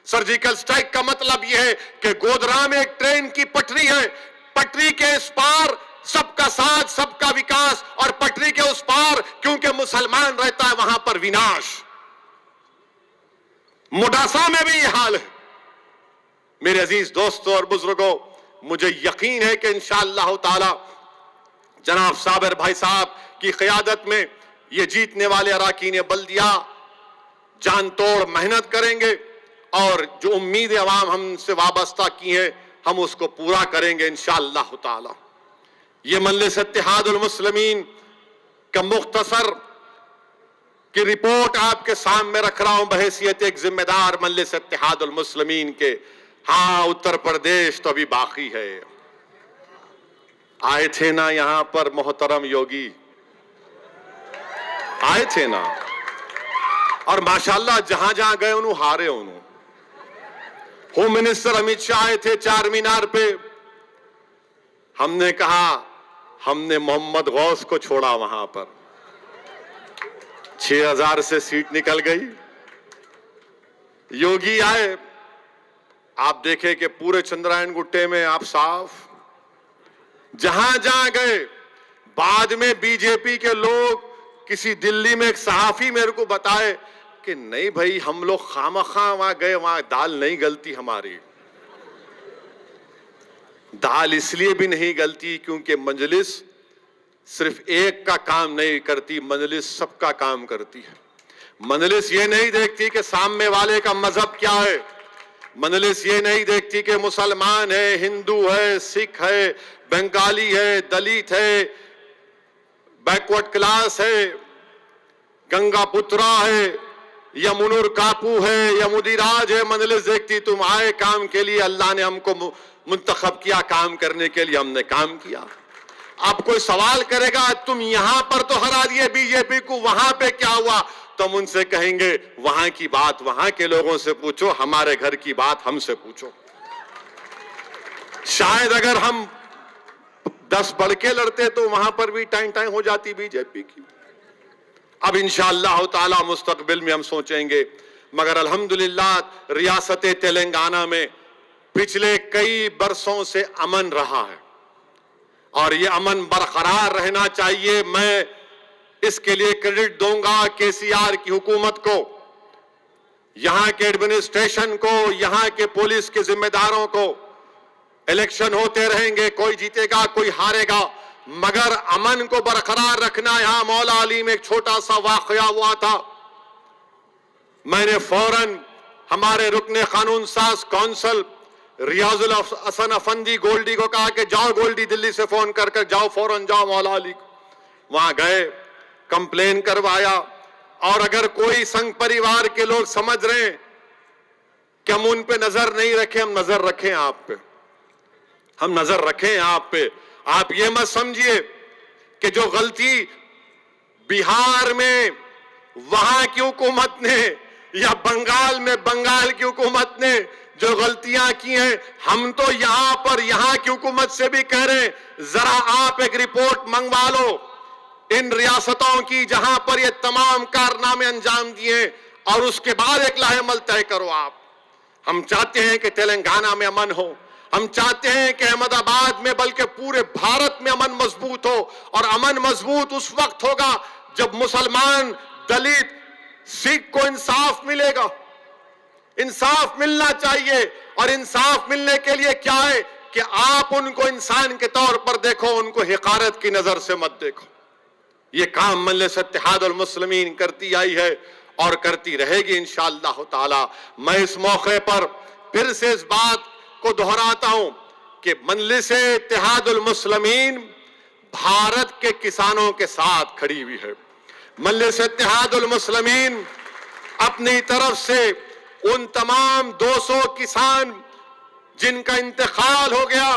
سرجیکل سٹرائک کا مطلب یہ ہے کہ گودرا میں ایک ٹرین کی پٹری ہے, پٹری کے اس پار سب کا ساتھ, سب کا وکاس, اور پٹری کے اس پار کیونکہ مسلمان رہتا ہے وہاں پر وناش. موڈاسا میں بھی یہ حال ہے۔ میرے عزیز دوستوں اور بزرگوں، مجھے یقین ہے کہ انشاءاللہ تعالی جناب صابر بھائی صاحب کی قیادت میں یہ جیتنے والے اراکین بلدیہ جان توڑ محنت کریں گے، اور جو امید عوام ہم سے وابستہ کی ہیں ہم اس کو پورا کریں گے انشاءاللہ تعالی۔ یہ مجلس اتحاد المسلمین کا مختصر کی رپورٹ آپ کے سامنے رکھ رہا ہوں بحیثیت ایک ذمہ دار مجلس اتحاد المسلمین کے۔ ہاں، اتر پردیش تو ابھی باقی ہے۔ آئے تھے نا یہاں پر محترم یوگی، آئے تھے نا، اور ماشاءاللہ جہاں جہاں گئے انہوں ہارے انہوں۔ ہوم منسٹر امیت شاہ آئے تھے چار مینار پہ، ہم نے کہا ہم نے محمد غوث کو چھوڑا وہاں پر، 6000 سے سیٹ نکل گئی۔ یوگی آئے، آپ دیکھیں کہ پورے چندرائن گٹے میں آپ صاف، جہاں جہاں گئے۔ بعد میں بی جے پی کے لوگ، کسی دلی میں ایک صحافی میرے کو بتائے کہ نہیں بھائی ہم لوگ خامخواہ وہاں گئے، وہاں دال نہیں گلتی ہماری۔ دال اس لیے بھی نہیں گلتی کیونکہ مجلس صرف ایک کا کام نہیں کرتی، مجلس سب کا کام کرتی ہے۔ مجلس یہ نہیں دیکھتی کہ سامنے والے کا مذہب کیا ہے، مجلس یہ نہیں دیکھتی کہ مسلمان ہے، ہندو ہے، سکھ ہے، بنگالی ہے، دلت ہے، بیکورڈ کلاس ہے، گنگا پترا ہے، یا منور کاپو ہے، یا مدیراج ہے۔ مجلس دیکھتی تم آئے کام کے لیے، اللہ نے ہم کو منتخب کیا کام کرنے کے لیے، ہم نے کام کیا۔ اب کوئی سوال کرے گا تم یہاں پر تو ہرا دیے بی جے پی کو، وہاں پہ کیا ہوا؟ تو ہم ان سے کہیں گے وہاں کی بات وہاں کے لوگوں سے پوچھو، ہمارے گھر کی بات ہم سے پوچھو۔ شاید اگر ہم 10 بڑھ کے لڑتے تو وہاں پر بھی ٹائم ہو جاتی بی جے پی کی۔ اب انشاءاللہ تعالی مستقبل میں ہم سوچیں گے، مگر الحمدللہ ریاست تلنگانہ میں پچھلے کئی برسوں سے امن رہا ہے، اور یہ امن برقرار رہنا چاہیے۔ میں اس کے لیے کریڈٹ دوں گا کے سی آر کی حکومت کو، یہاں کے ایڈمنسٹریشن کو، یہاں کے پولیس کے ذمہ داروں کو۔ الیکشن ہوتے رہیں گے، کوئی جیتے گا کوئی ہارے گا، مگر امن کو برقرار رکھنا۔ یہاں مولا علی میں ایک چھوٹا سا واقعہ ہوا تھا، میں نے فوراً ہمارے رکن قانون ساز کونسل ریاض الحسن افندی گولڈی کو کہا کہ جاؤ گولڈی، دلی سے فون کر جاؤ، فوراً جاؤ مولا علی کو۔ وہاں گئے، کمپلین کروایا، اور اگر کوئی سنگ پریوار کے لوگ سمجھ رہے ہیں کہ ہم ان پہ نظر نہیں رکھیں، ہم نظر رکھیں آپ پہ، ہم نظر رکھیں آپ پہ۔ آپ یہ مت سمجھیے کہ جو غلطی بہار میں وہاں کی حکومت نے، یا بنگال میں بنگال کی حکومت نے جو غلطیاں کی ہیں، ہم تو یہاں پر یہاں کی حکومت سے بھی کہہ رہے ہیں ذرا آپ ایک رپورٹ منگوا لو ان ریاستوں کی جہاں پر یہ تمام کارنامے انجام دیے، اور اس کے بعد ایک لاہ عمل طے کرو آپ۔ ہم چاہتے ہیں کہ تلنگانہ میں امن ہو، ہم چاہتے ہیں کہ احمد آباد میں بلکہ پورے بھارت میں امن مضبوط ہو، اور امن مضبوط اس وقت ہوگا جب مسلمان، دلت، سکھ کو انصاف ملے گا۔ انصاف ملنا چاہیے، اور انصاف ملنے کے لیے کیا ہے کہ آپ ان کو انسان کے طور پر دیکھو، ان کو حقارت کی نظر سے مت دیکھو۔ یہ کام مجلس اتحاد المسلمین کرتی آئی ہے اور کرتی رہے گی انشاءاللہ تعالی۔ میں اس موقع پر پھر سے اس بات کو دہراتا ہوں کہ مجلس اتحاد المسلمین بھارت کے کسانوں کے ساتھ کھڑی ہوئی ہے۔ مجلس اتحاد المسلمین اپنی طرف سے ان تمام 200 کسان جن کا انتقال ہو گیا،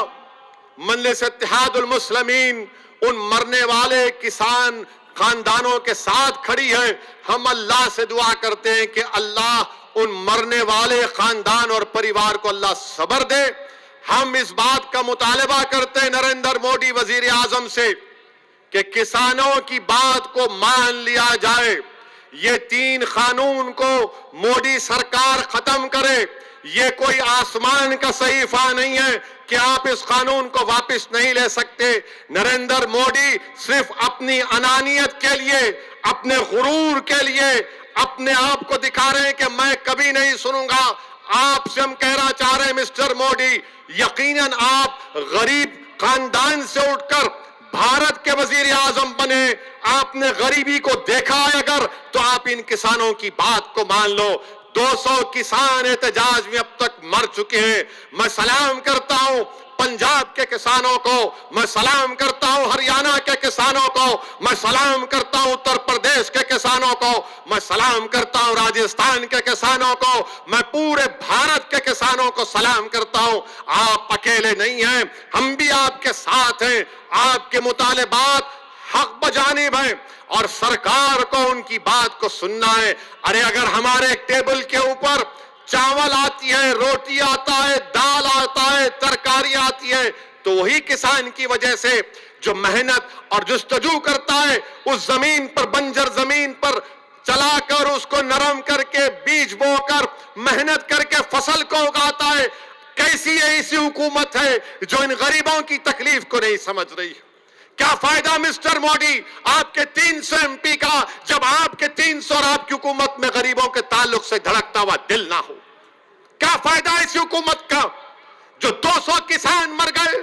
مجلس اتحاد المسلمین ان مرنے والے کسان خاندانوں کے ساتھ کھڑی ہے۔ ہم اللہ سے دعا کرتے ہیں کہ اللہ ان مرنے والے خاندان اور پریوار کو اللہ صبر دے۔ ہم اس بات کا مطالبہ کرتے ہیں نریندر مودی وزیر اعظم سے کہ کسانوں کی بات کو مان لیا جائے، یہ 3 قانون کو مودی سرکار ختم کرے۔ یہ کوئی آسمان کا صحیفہ نہیں ہے کہ آپ اس قانون کو واپس نہیں لے سکتے۔ نریندر مودی صرف اپنی انانیت کے لیے، اپنے غرور کے لیے، اپنے آپ کو دکھا رہے ہیں کہ میں کبھی نہیں سنوں گا. آپ سے ہم کہنا چاہ رہے ہیں مسٹر مودی، یقیناً آپ غریب خاندان سے اٹھ کر بھارت کے وزیر اعظم بنے. آپ نے غریبی کو دیکھا ہے اگر تو آپ ان کسانوں کی بات کو مان لو. 200 کسان احتجاج میں اب تک مر چکے ہیں. میں سلام کرتا ہوں پنجاب کے کسانوں کو، میں سلام کرتا ہوں ہریانہ کے کسانوں کو، میں سلام کرتا ہوں اتر پردیش کے کسانوں کو، میں سلام کرتا ہوں راجستھان کے کسانوں کو، میں پورے بھارت کے کسانوں کو سلام کرتا ہوں. آپ اکیلے نہیں ہیں، ہم بھی آپ کے ساتھ ہیں. آپ کے مطالبات حق بجانب ہیں اور سرکار کو ان کی بات کو سننا ہے. ارے اگر ہمارے ٹیبل کے اوپر چاول آتی ہے، روٹی آتا ہے، دال آتا ہے، ترکاری آتی ہے، تو وہی کسان کی وجہ سے جو محنت اور جستجو کرتا ہے اس زمین پر، بنجر زمین پر چلا کر اس کو نرم کر کے بیج بو کر محنت کر کے فصل کو اگاتا ہے. کیسی ایسی حکومت ہے جو ان غریبوں کی تکلیف کو نہیں سمجھ رہی؟ کیا فائدہ مسٹر مودی آپ کے 300 MP کا جب آپ کے 300 اور آپ کی حکومت میں غریبوں کے تعلق سے دھڑکتا ہوا دل نہ ہو؟ کیا فائدہ ایسی حکومت کا جو 200 کسان مر گئے،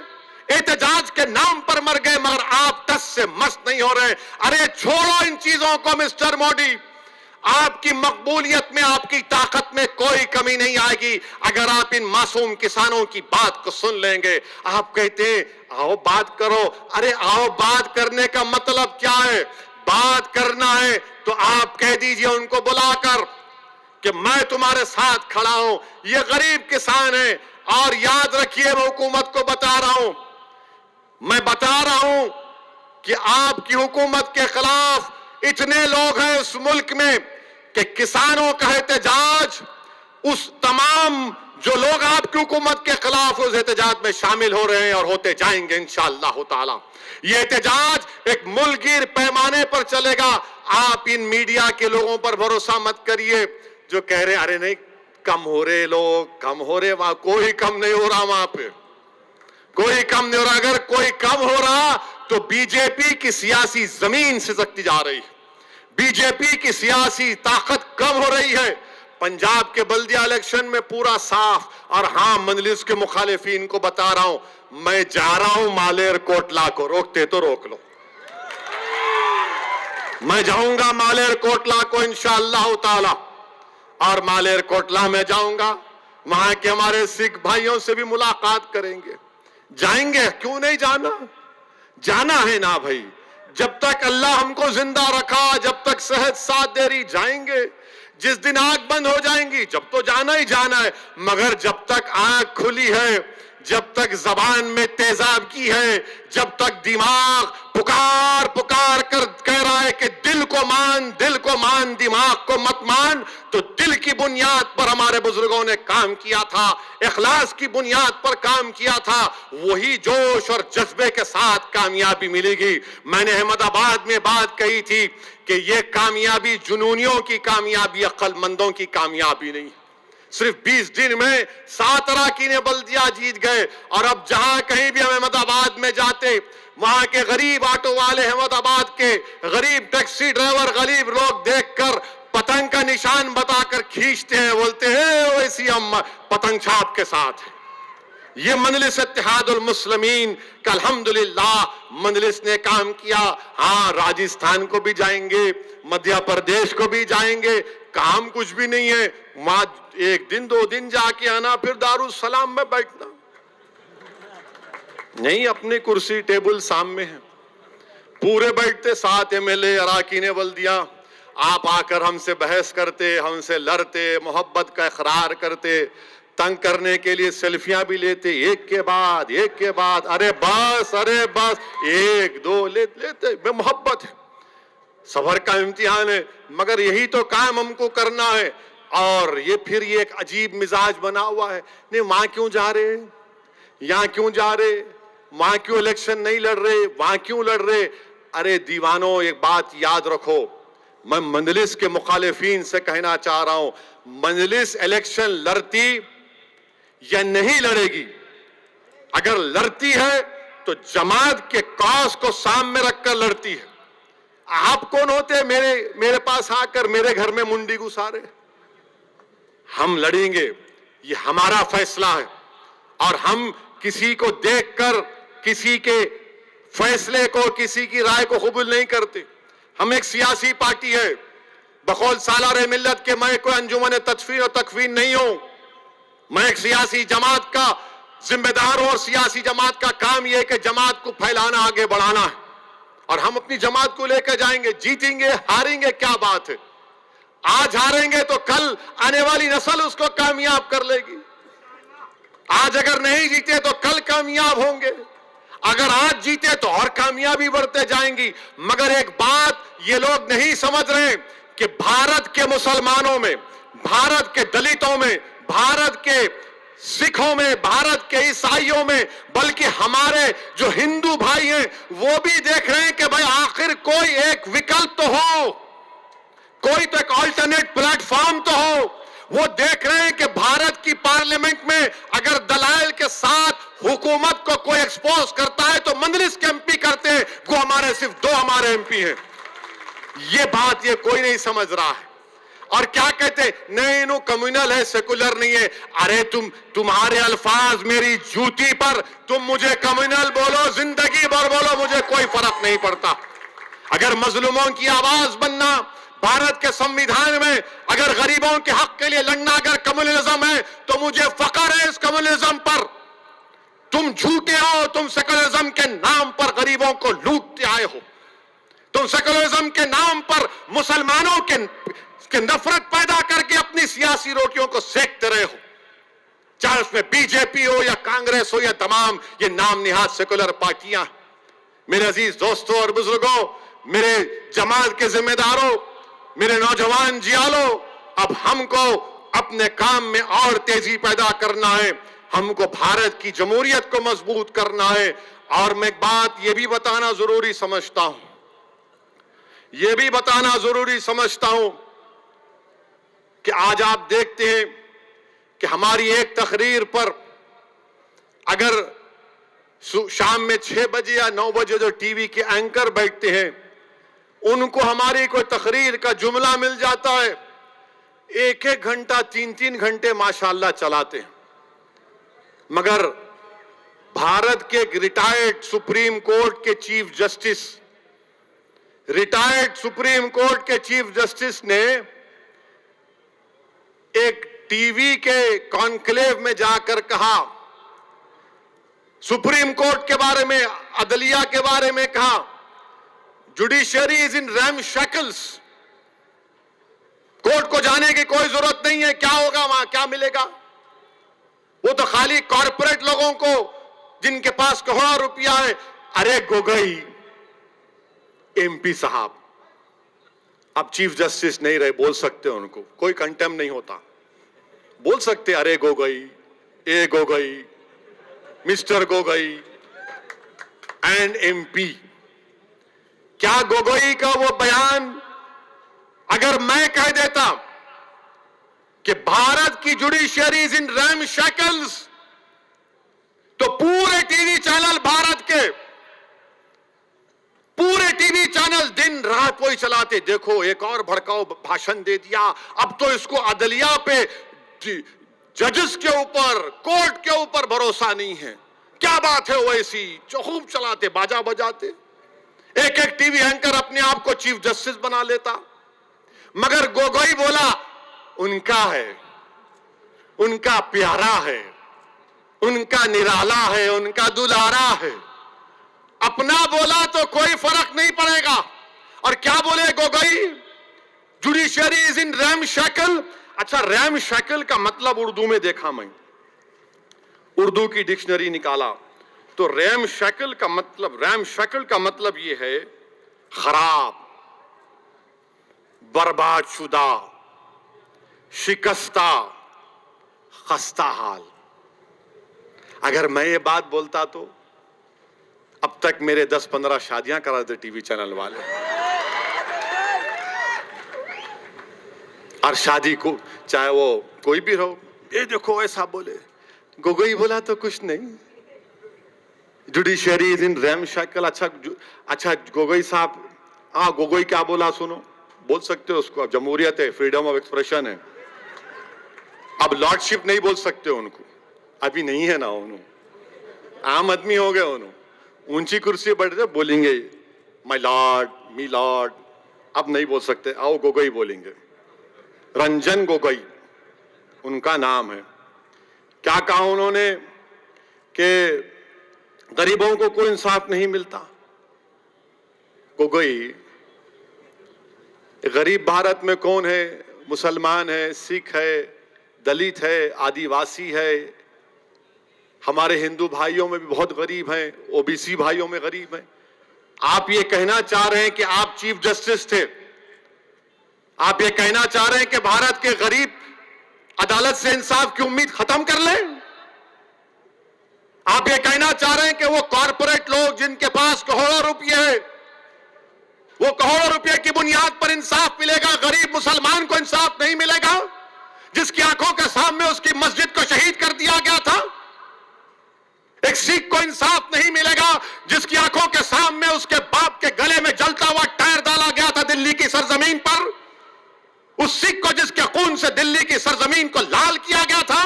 احتجاج کے نام پر مر گئے، مگر آپ ٹس سے مست نہیں ہو رہے؟ ارے چھوڑو ان چیزوں کو مسٹر مودی. آپ کی مقبولیت میں، آپ کی طاقت میں کوئی کمی نہیں آئے گی اگر آپ ان معصوم کسانوں کی بات کو سن لیں گے. آپ کہتے ہیں آؤ بات کرو. ارے آؤ بات کرنے کا مطلب کیا ہے؟ بات کرنا ہے تو آپ کہہ دیجئے ان کو بلا کر کہ میں تمہارے ساتھ کھڑا ہوں. یہ غریب کسان ہیں اور یاد رکھیے میں حکومت کو بتا رہا ہوں، میں بتا رہا ہوں کہ آپ کی حکومت کے خلاف اتنے لوگ ہیں اس ملک میں کہ کسانوں کا احتجاج، اس تمام جو لوگ آپ کی حکومت کے خلاف اس احتجاج میں شامل ہو رہے ہیں اور ہوتے جائیں گے انشاءاللہ تعالی. یہ احتجاج ایک ملک گیر پیمانے پر چلے گا. آپ ان میڈیا کے لوگوں پر بھروسہ مت کریے جو کہہ رہے ارے نہیں کم ہو رہے، لوگ کم ہو رہے. وہاں کوئی کم نہیں ہو رہا، وہاں پہ کوئی کم نہیں ہو رہا. اگر کوئی کم ہو رہا تو بی جے پی کی سیاسی زمین سسکتی جا رہی ہے، بی جے پی کی سیاسی طاقت کم ہو رہی ہے. پنجاب کے بلدیہ الیکشن میں پورا صاف. اور ہاں مجلس کے مخالفین کو بتا رہا ہوں، میں جا رہا ہوں مالیر کوٹلا کو، روکتے تو روک لو. میں جاؤں گا مالیر کوٹلا کو انشاءاللہ تعالی، اور مالیر کوٹلا میں جاؤں گا، وہاں کے ہمارے سکھ بھائیوں سے بھی ملاقات کریں گے. جائیں گے، کیوں نہیں جانا؟ جانا ہے نا بھائی. جب تک اللہ ہم کو زندہ رکھا، جب تک صحت ساتھ دے رہی جائیں گے. جس دن آنکھ بند ہو جائیں گی جب تو جانا ہی جانا ہے. مگر جب تک آنکھ کھلی ہے، جب تک زبان میں تیزاب کی ہے، جب تک دماغ پکار پکار کر کہہ رہا ہے کہ دل کو مان، دل کو مان، دماغ کو مت مان، تو دل کی بنیاد پر ہمارے بزرگوں نے کام کیا تھا، اخلاص کی بنیاد پر کام کیا تھا. وہی جوش اور جذبے کے ساتھ کامیابی ملے گی. میں نے احمد آباد میں بات کہی تھی کہ یہ کامیابی جنونیوں کی کامیابی، عقل مندوں کی کامیابی نہیں. صرف 20 دن میں 7 اراکین بلدیہ جیت گئے. اور اب جہاں کہیں بھی ہم احمد آباد میں جاتے، وہاں کے غریب آٹو والے، احمد آباد کے غریب ٹیکسی ڈرائیور، غریب لوگ دیکھ کر پتنگ کا نشان بتا کر کھینچتے ہیں، بولتے ہیں ویسی ہم پتنگ چھاپ کے ساتھ ہیں. یہ مجلس اتحاد المسلمین کا الحمدللہ مجلس نے کام کیا. ہاں راجستھان کو بھی جائیں گے، مدھیہ پردیش کو بھی جائیں گے. کام کچھ بھی نہیں ہے، وہاں 1 دن 2 دن جا کے آنا، پھر دارالسلام میں بیٹھنا نہیں. اپنی کرسی ٹیبل سامنے ہے، پورے بیٹھتے 7 MLA اراکین بلدیہ. آپ آ کر ہم سے بحث کرتے، ہم سے لڑتے، محبت کا اقرار کرتے، تنگ کرنے کے لیے سیلفیاں بھی لیتے، ایک کے بعد ایک کے بعد. ارے بس 1 2 لیتے. بے محبت ہے، صبر کا امتحان ہے، مگر یہی تو کام ہم کو کرنا ہے. اور یہ پھر یہ ایک عجیب مزاج بنا ہوا ہے. نہیں وہاں کیوں جا رہے، یہاں کیوں جا رہے، وہاں کیوں الیکشن نہیں لڑ رہے، وہاں کیوں لڑ رہے. ارے دیوانوں ایک بات یاد رکھو، میں مجلس کے مخالفین سے کہنا چاہ رہا ہوں، مجلس الیکشن لڑتی یا نہیں لڑے گی؟ اگر لڑتی ہے تو جماعت کے کاز کو سامنے رکھ کر لڑتی ہے. آپ کون ہوتے میرے پاس آ کر میرے گھر میں منڈی گسارے؟ ہم لڑیں گے، یہ ہمارا فیصلہ ہے، اور ہم کسی کو دیکھ کر کسی کے فیصلے کو، کسی کی رائے کو قبول نہیں کرتے۔ ہم ایک سیاسی پارٹی ہے، بقول سالار ملت کے میں کوئی انجمن تدفین و تکفین نہیں ہوں، میں ایک سیاسی جماعت کا ذمہ دار ہوں، اور سیاسی جماعت کا کام یہ ہے کہ جماعت کو پھیلانا، آگے بڑھانا ہے، اور ہم اپنی جماعت کو لے کے جائیں گے۔ جیتیں گے ہاریں گے کیا بات ہے، آج ہاریں گے تو کل آنے والی نسل اس کو کامیاب کر لے گی، آج اگر نہیں جیتے تو کل کامیاب ہوں گے، اگر آج جیتے تو اور کامیابی بڑھتے جائیں گی۔ مگر ایک بات یہ لوگ نہیں سمجھ رہے کہ بھارت کے مسلمانوں میں، بھارت کے دلتوں میں، بھارت کے سکھوں میں، بھارت کے عیسائیوں میں، بلکہ ہمارے جو ہندو بھائی ہیں وہ بھی دیکھ رہے ہیں کہ بھئی آخر کوئی ایک وکلپ تو ہو، کوئی تو ایک آلٹرنیٹ پلیٹ فارم تو ہو۔ وہ دیکھ رہے ہیں کہ بھارت کی پارلیمنٹ میں اگر دلائل کے ساتھ حکومت کو کوئی ایکسپوز کرتا ہے تو مجلس کے ایم پی کرتے ہیں، وہ ہمارے صرف 2 ہمارے ایم پی ہیں۔ یہ بات یہ کوئی نہیں سمجھ رہا ہے، اور کیا کہتے ہیں، نہیں انہوں کمیونل ہے، سیکولر نہیں ہے۔ ارے تمہارے الفاظ میری جوتی پر، تم مجھے کمیونل بولو، زندگی بھر بولو، مجھے کوئی فرق نہیں پڑتا۔ اگر مظلوموں کی آواز بننا بھارت کے سمویدھان میں، اگر غریبوں کے حق کے لیے لڑنا اگر کمیونلزم ہے تو مجھے فخر ہے اس کمیونلزم پر۔ تم جھوٹے ہو، تم سیکولرزم کے نام پر غریبوں کو لوٹتے آئے ہو، تم سیکولرزم کے نام پر مسلمانوں کے نفرت پیدا کر کے اپنی سیاسی روٹیوں کو سیکتے رہے ہو، چاہے اس میں بی جے پی ہو یا کانگریس ہو یا تمام یہ نام نہاد سیکولر پارٹیاں۔ میرے عزیز دوستوں اور بزرگوں، میرے جماعت کے ذمہ داروں، میرے نوجوان جیالوں، اب ہم کو اپنے کام میں اور تیزی پیدا کرنا ہے، ہم کو بھارت کی جمہوریت کو مضبوط کرنا ہے۔ اور میں ایک بات یہ بھی بتانا ضروری سمجھتا ہوں، یہ بھی بتانا ضروری سمجھتا ہوں کہ آج آپ دیکھتے ہیں کہ ہماری ایک تقریر پر اگر شام میں 6 بجے یا 9 بجے جو ٹی وی کے اینکر بیٹھتے ہیں ان کو ہماری کوئی تقریر کا جملہ مل جاتا ہے، 1-1 گھنٹہ 3-3 گھنٹے ماشاءاللہ چلاتے ہیں۔ مگر بھارت کے ایک ریٹائرڈ سپریم کورٹ کے chief justice, retired supreme court کے چیف جسٹس نے ایک ٹی وی کے کانکلیو میں جا کر کہا، سپریم کورٹ کے بارے میں، عدلیہ کے بارے میں کہا، judiciary is in RAM shackles, court کو جانے کی کوئی ضرورت نہیں ہے، کیا ہوگا وہاں، کیا ملے گا؟ وہ تو خالی کارپوریٹ لوگوں کو جن کے پاس کروڑوں روپیہ ہے۔ ارے گوگئی ایم پی صاحب اب چیف جسٹس نہیں رہے، بول سکتے ان کو، کوئی کنٹیم نہیں ہوتا، بول سکتے ارے گوگئی، اے Gogoi, mister Gogoi and M P. کیا گوگوئی کا وہ بیان اگر میں کہہ دیتا کہ بھارت کی judiciary is in RAM shackles تو پورے ٹی وی چینل بھارت کے، پورے ٹی وی چینل دن رات وہی چلاتے، دیکھو ایک اور بھڑکاؤ بھاشن دے دیا، اب تو اس کو عدلیہ پہ، ججز کے اوپر، کورٹ کے اوپر بھروسہ نہیں ہے۔ کیا بات ہے، وہ ایسی جو خوب چلاتے، باجا بجاتے، ایک ایک ٹی وی اینکر اپنے آپ کو چیف جسٹس بنا لیتا۔ مگر گوگوئی بولا ان کا ہے، ان کا پیارا ہے، ان کا نرالا ہے، ان کا دلارا ہے، اپنا بولا تو کوئی فرق نہیں پڑے گا۔ اور کیا بولے Gogoi? Judiciary is in RAM shackle. اچھا، ریم شیکل کا مطلب اردو میں دیکھا میں، اردو کی ڈکشنری نکالا تو ریم شیکل کا مطلب یہ ہے خراب، برباد شدہ، شکستہ، خستہ حال۔ اگر میں یہ بات بولتا تو اب تک میرے 10-15 شادیاں کرا دیتے ٹی وی چینل والے، اور شادی کو چاہے وہ کوئی بھی ہو، یہ دیکھو ایسا بولے، گوگوئی بولا تو کچھ نہیں، judiciary is in RAM shackle. اچھا گوگوئی صاحب ہاں گوگوئی کیا بولا سنو, بول سکتے ہو اس کو, اب جمہوریت ہے, فریڈم آف ایکسپریشن ہے. اب لارڈ شپ نہیں بول سکتے ان کو, ابھی نہیں ہے نا, انہوں عام آدمی ہو گئے, انہوں اونچی کرسی بیٹھتے بولیں گے مائی لارڈ, می لارڈ, اب نہیں بول سکتے, آؤ گوگوئی بولیں گے. رنجن گوگوئی ان کا نام ہے. کیا کہا انہوں نے کہ غریبوں کو کوئی انصاف نہیں ملتا. گوگوئی, غریب بھارت میں کون ہے؟ مسلمان ہے, سکھ ہے, دلت ہے, آدی واسی ہے, ہمارے ہندو بھائیوں میں بھی بہت غریب ہیں, او بی سی بھائیوں میں غریب ہیں. آپ یہ کہنا چاہ رہے ہیں کہ آپ چیف جسٹس تھے, آپ یہ کہنا چاہ رہے ہیں کہ بھارت کے غریب عدالت سے انصاف کی امید ختم کر لیں؟ آپ یہ کہنا چاہ رہے ہیں کہ وہ کارپوریٹ لوگ جن کے پاس کروڑوں روپے ہیں, وہ کروڑوں روپے کی بنیاد پر انصاف ملے گا, غریب مسلمان کو انصاف نہیں ملے گا جس کی آنکھوں کے سامنے اس کی مسجد کو شہید کر دیا گیا تھا؟ ایک سکھ کو انصاف نہیں ملے گا جس کی آنکھوں کے سامنے اس کے باپ کے گلے میں جلتا ہوا ٹائر ڈالا گیا تھا دلی کی سرزمین پر؟ اس سکھ کو جس کے خون سے دلی کی سرزمین کو لال کیا گیا تھا,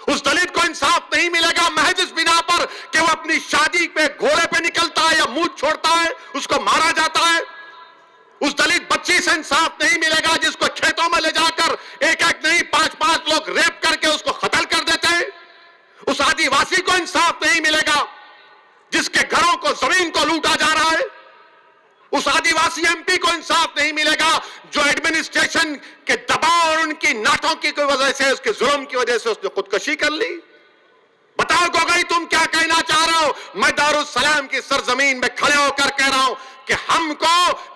اس دلت کو انصاف نہیں ملے گا محض اس بنا پر کہ وہ اپنی شادی پہ گھوڑے پہ نکلتا ہے یا منہ چھوڑتا ہے, اس کو مارا جاتا ہے. اس دلت بچی سے انصاف نہیں ملے گا جس کو کھیتوں میں لے جا کر ایک ایک نہیں 5 لوگ ریپ کر کے اس کو قتل کر دیتے ہیں. اس آدی واسی کو انصاف نہیں ملے گا جس کے گھروں کو, زمین کو لوٹا جا رہا ہے. اس آدی واسی ایم پی کو انصاف نہیں ملے گا جو ایڈمنسٹریشن کے دباؤ اور ان کی ناٹھوکی کی وجہ سے, اس کے ظلم کی وجہ سے اس نے خودکشی کر لی. بتاؤ گوگوئی تم کیا کہنا چاہ رہے ہو؟ میں دارالسلام کی سرزمین میں کھڑے ہو کر کہہ رہا ہوں کہ ہم کو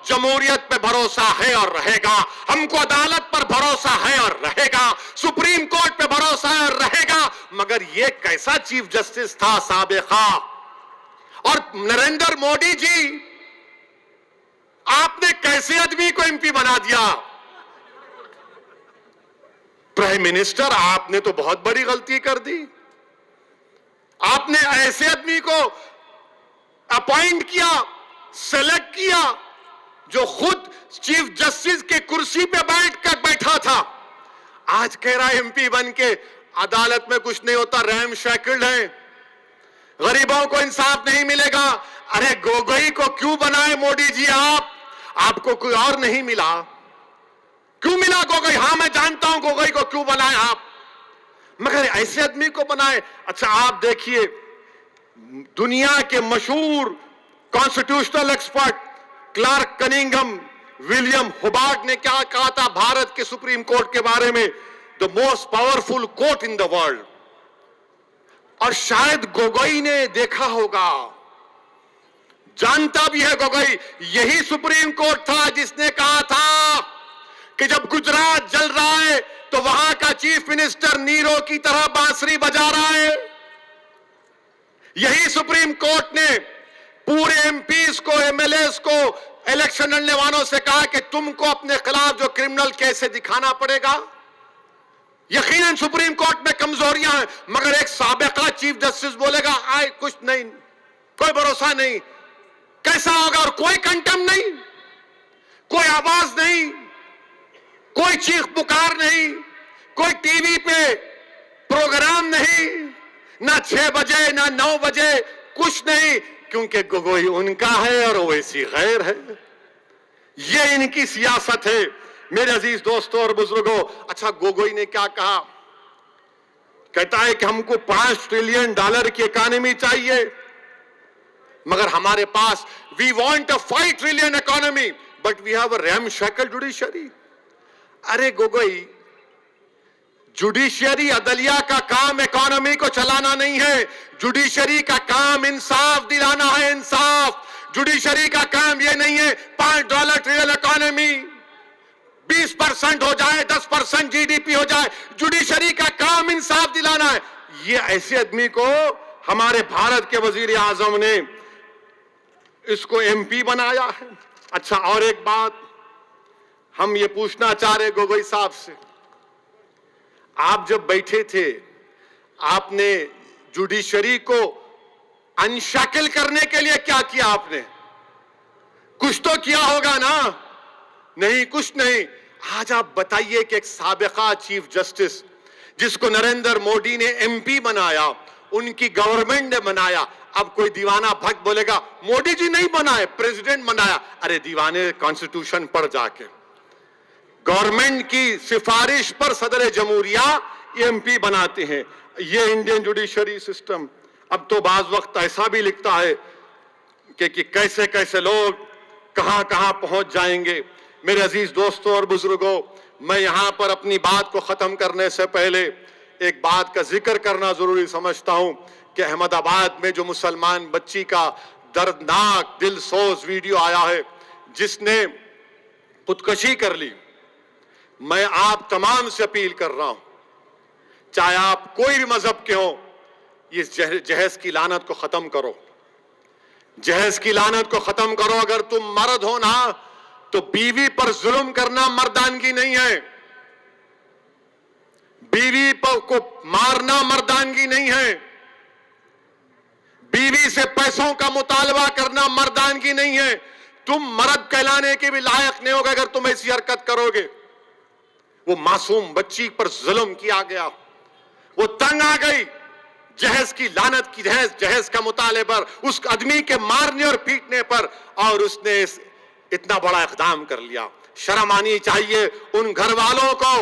جمہوریت پہ بھروسہ ہے اور رہے گا, ہم کو عدالت پر بھروسہ ہے اور رہے گا, سپریم کورٹ پہ بھروسہ ہے اور رہے گا. مگر یہ کیسا چیف جسٹس تھا سابقہ؟ اور نریندر مودی جی, آپ نے کیسے آدمی کو ایم پی بنا دیا؟ پرائم منسٹر, آپ نے تو بہت بڑی غلطی کر دی. آپ نے ایسے آدمی کو اپوائنٹ کیا, سلیکٹ کیا جو خود چیف جسٹس کی کرسی پہ بیٹھا تھا, آج کہہ رہا ہے ایم پی بن کے عدالت میں کچھ نہیں ہوتا, ریم شیکلڈ ہے, غریبوں کو انصاف نہیں ملے گا. ارے گوگوئی کو کیوں بنائے مودی جی آپ کو کوئی اور نہیں ملا؟ کیوں ملا گوگوئی؟ ہاں میں جانتا ہوں گوگوئی کو کیوں بنائے آپ, مگر ایسے آدمی کو بنائے. اچھا آپ دیکھیے, دنیا کے مشہور constitutional expert Clark Cunningham William Hobart نے کیا کہا تھا بھارت کے سپریم کورٹ کے بارے میں؟ The most powerful court in the world. اور شاید گوگوئی نے دیکھا ہوگا, جانتا بھی ہے گوگوئی, یہی سپریم کورٹ تھا جس نے کہا تھا کہ جب گجرات جل رہا ہے تو وہاں کا چیف منسٹر نیرو کی طرح بانسری بجا رہا ہے. یہی سپریم کورٹ نے پورے ایم پیز کو, ایم ایل ایز کو, الیکشن لڑنے والوں سے کہا کہ تم کو اپنے خلاف جو کرمنل کیس ہے دکھانا پڑے گا. یقیناً سپریم کورٹ میں کمزوریاں ہیں, مگر ایک سابقہ چیف جسٹس بولے گا کچھ نہیں, کوئی بھروسہ نہیں, کیسا ہوگا؟ اور کوئی کنٹم نہیں, کوئی آواز نہیں, کوئی چیخ پکار نہیں, کوئی ٹی وی پہ پروگرام نہیں, نہ 6 بجے نہ 9 بجے, کچھ نہیں, کیونکہ گوگوئی ان کا ہے اور ویسی غیر ہے. یہ ان کی سیاست ہے میرے عزیز دوستوں اور بزرگوں. اچھا گوگوئی نے کیا کہا؟ کہتا ہے کہ ہم کو $5 ٹریلین کی اکانومی چاہیے, مگر ہمارے پاس we want a 5 trillion economy but we have a ramshackle judiciary. Array Gogoi, judiciary عدلیہ کا کام اکانومی کو چلانا نہیں ہے, جوڈیشری کا کام انصاف دلانا ہے, انصاف. جوڈیشری کا کام یہ نہیں ہے $5 ٹریلین اکانومی 20% ہو جائے, 10% جی ڈی پی ہو جائے. جوڈیشری کا کام انصاف دلانا ہے. یہ ایسے آدمی کو ہمارے بھارت کے وزیر اعظم نے اس کو ایم پی بنایا ہے. اچھا اور ایک بات ہم یہ پوچھنا چاہ رہے گوگوئی صاحب سے, آپ جب بیٹھے تھے آپ نے جوڈیشری کو انشیکل کرنے کے لیے کیا کیا؟ آپ نے کچھ تو کیا ہوگا نا؟ نہیں، کچھ نہیں. آج آپ بتائیے کہ ایک سابقہ چیف جسٹس جس کو نریندر موڈی نے ایم پی بنایا، ان کی گورنمنٹ نے بنایا، اب کوئی دیوانہ بھگ بولے گا موڈی جی نہیں بنائے، پریزیڈنٹ بنایا. ارے دیوانے، کانسٹیٹیوشن پڑھ جا کے. گورنمنٹ کی سفارش پر صدر جمہوریہ ایم پی بناتے ہیں. یہ انڈین جوڈیشری سسٹم. اب تو بعض وقت ایسا بھی لکھتا ہے کہ کیسے کیسے لوگ کہاں کہاں پہنچ جائیں گے. میرے عزیز دوستوں اور بزرگوں، میں یہاں پر اپنی بات کو ختم کرنے سے پہلے ایک بات کا ذکر کرنا ضروری سمجھتا ہوں کہ احمد آباد میں جو مسلمان بچی کا دردناک دل سوز ویڈیو آیا ہے جس نے خودکشی کر لی، میں آپ تمام سے اپیل کر رہا ہوں، چاہے آپ کوئی بھی مذہب کے ہوں، اس جہیز کی لعنت کو ختم کرو. جہیز کی لعنت کو ختم کرو. اگر تم مرد ہو نا تو بیوی پر ظلم کرنا مردانگی نہیں ہے. بیوی کو مارنا مردانگی نہیں ہے. بیوی سے پیسوں کا مطالبہ کرنا مردانگی نہیں ہے. تم مرد کہلانے کے بھی لائق نہیں ہوگا اگر تم ایسی حرکت کرو گے. وہ معصوم بچی پر ظلم کیا گیا، وہ تنگ آ گئی جہیز کی لعنت کی، جہیز کا مطالبہ پر، اس آدمی کے مارنے اور پیٹنے پر، اور اس نے اتنا بڑا اقدام کر لیا. شرم آنی چاہیے ان گھر والوں کو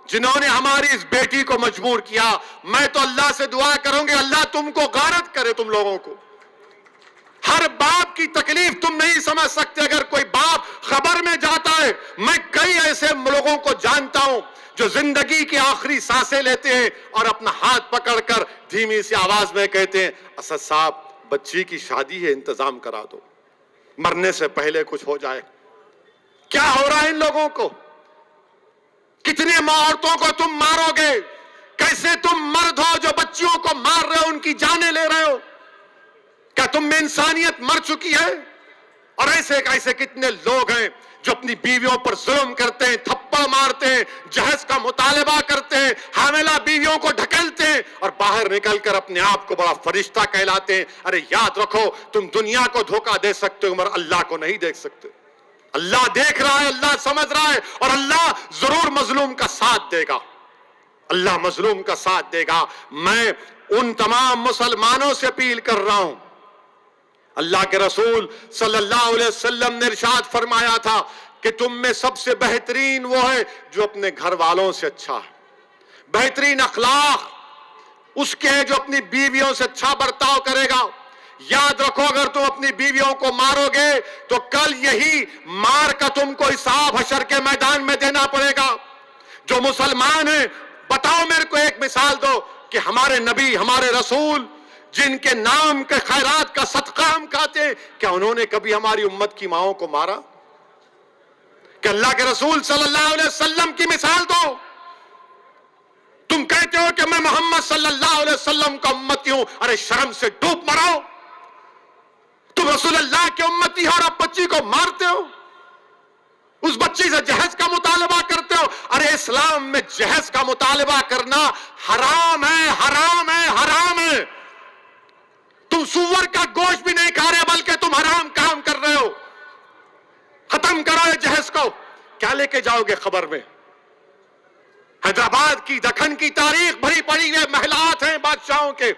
جنہوں نے ہماری اس بیٹی کو مجبور کیا. میں تو اللہ سے دعا کروں گی اللہ تم کو غارت کرے. تم لوگوں کو ہر باپ کی تکلیف تم نہیں سمجھ سکتے. اگر کوئی باپ خبر میں جاتا ہے، میں کئی ایسے لوگوں کو جانتا ہوں جو زندگی کی آخری سانسیں لیتے ہیں اور اپنا ہاتھ پکڑ کر دھیمی سی آواز میں کہتے ہیں اسد صاحب بچی کی شادی ہے، انتظام کرا دو، مرنے سے پہلے کچھ ہو جائے. کیا ہو رہا ہے ان لوگوں کو؟ کتنے عورتوں کو تم مارو گے؟ کیسے تم مرد ہو جو بچیوں کو مار رہے ہو، ان کی جانیں لے رہے ہو؟ کیا تم میں انسانیت مر چکی ہے؟ اور ایسے کتنے لوگ ہیں جو اپنی بیویوں پر ظلم کرتے ہیں، تھپڑ مارتے ہیں، جہیز کا مطالبہ کرتے ہیں، حاملہ بیویوں کو ڈھکیلتے ہیں اور باہر نکل کر اپنے آپ کو بڑا فرشتہ کہلاتے ہیں. ارے یاد رکھو تم دنیا کو دھوکہ دے سکتے ہو مگر اللہ کو نہیں دیکھ سکتے. اللہ دیکھ رہا ہے، اللہ سمجھ رہا ہے، اور اللہ ضرور مظلوم کا ساتھ دے گا. اللہ مظلوم کا ساتھ دے گا. میں ان تمام مسلمانوں سے اپیل کر رہا ہوں، اللہ کے رسول صلی اللہ علیہ وسلم نے ارشاد فرمایا تھا کہ تم میں سب سے بہترین وہ ہے جو اپنے گھر والوں سے اچھا ہے. بہترین اخلاق اس کے ہیں جو اپنی بیویوں سے اچھا برتاؤ کرے گا. یاد رکھو اگر تم اپنی بیویوں کو مارو گے تو کل یہی مار کا تم کو حساب حشر کے میدان میں دینا پڑے گا. جو مسلمان ہیں بتاؤ میرے کو ایک مثال دو کہ ہمارے نبی، ہمارے رسول جن کے نام کے خیرات کا صدقہ ہم کھاتے ہیں، کیا انہوں نے کبھی ہماری امت کی ماؤں کو مارا؟ کہ اللہ کے رسول صلی اللہ علیہ وسلم کی مثال دو. تم کہتے ہو کہ میں محمد صلی اللہ علیہ وسلم کا امتی ہوں. ارے شرم سے ڈوب مرو. تم رسول اللہ کے امتی ہو اور اب بچی کو مارتے ہو، اس بچی سے جہیز کا مطالبہ کرتے ہو. ارے اسلام میں جہیز کا مطالبہ کرنا حرام ہے، حرام ہے، حرام ہے. تم سور کا گوشت بھی نہیں کھا رہے بلکہ تم حرام کام کر رہے ہو. ختم کرو یہ جہیز کو. کیا لے کے جاؤ گے خبر میں؟ حیدرآباد کی، دکن کی تاریخ بھری پڑی ہوئے محلات ہیں بادشاہوں کے،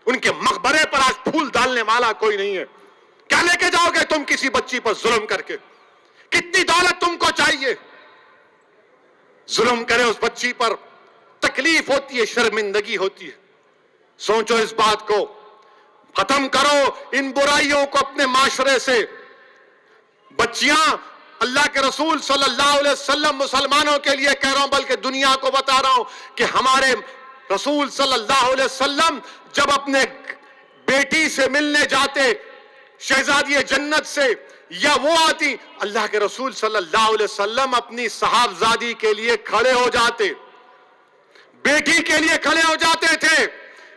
ان کے مقبرے پر آج پھول ڈالنے والا کوئی نہیں ہے. کیا لے کے جاؤ گے تم کسی بچی پر ظلم کر کے؟ کتنی دولت تم کو چاہیے؟ ظلم کرے اس بچی پر، تکلیف ہوتی ہے، شرمندگی ہوتی ہے. سوچو اس بات کو. ختم کرو ان برائیوں کو اپنے معاشرے سے. بچیاں، اللہ کے رسول صلی اللہ علیہ وسلم مسلمانوں کے لیے کہہ رہا ہوں بلکہ دنیا کو بتا رہا ہوں کہ ہمارے رسول صلی اللہ علیہ وسلم جب اپنے بیٹی سے ملنے جاتے، شہزادی جنت سے، یا وہ آتی، اللہ کے رسول صلی اللہ علیہ وسلم اپنی صاحبزادی کے لیے کھڑے ہو جاتے، بیٹی کے لیے کھڑے ہو جاتے تھے.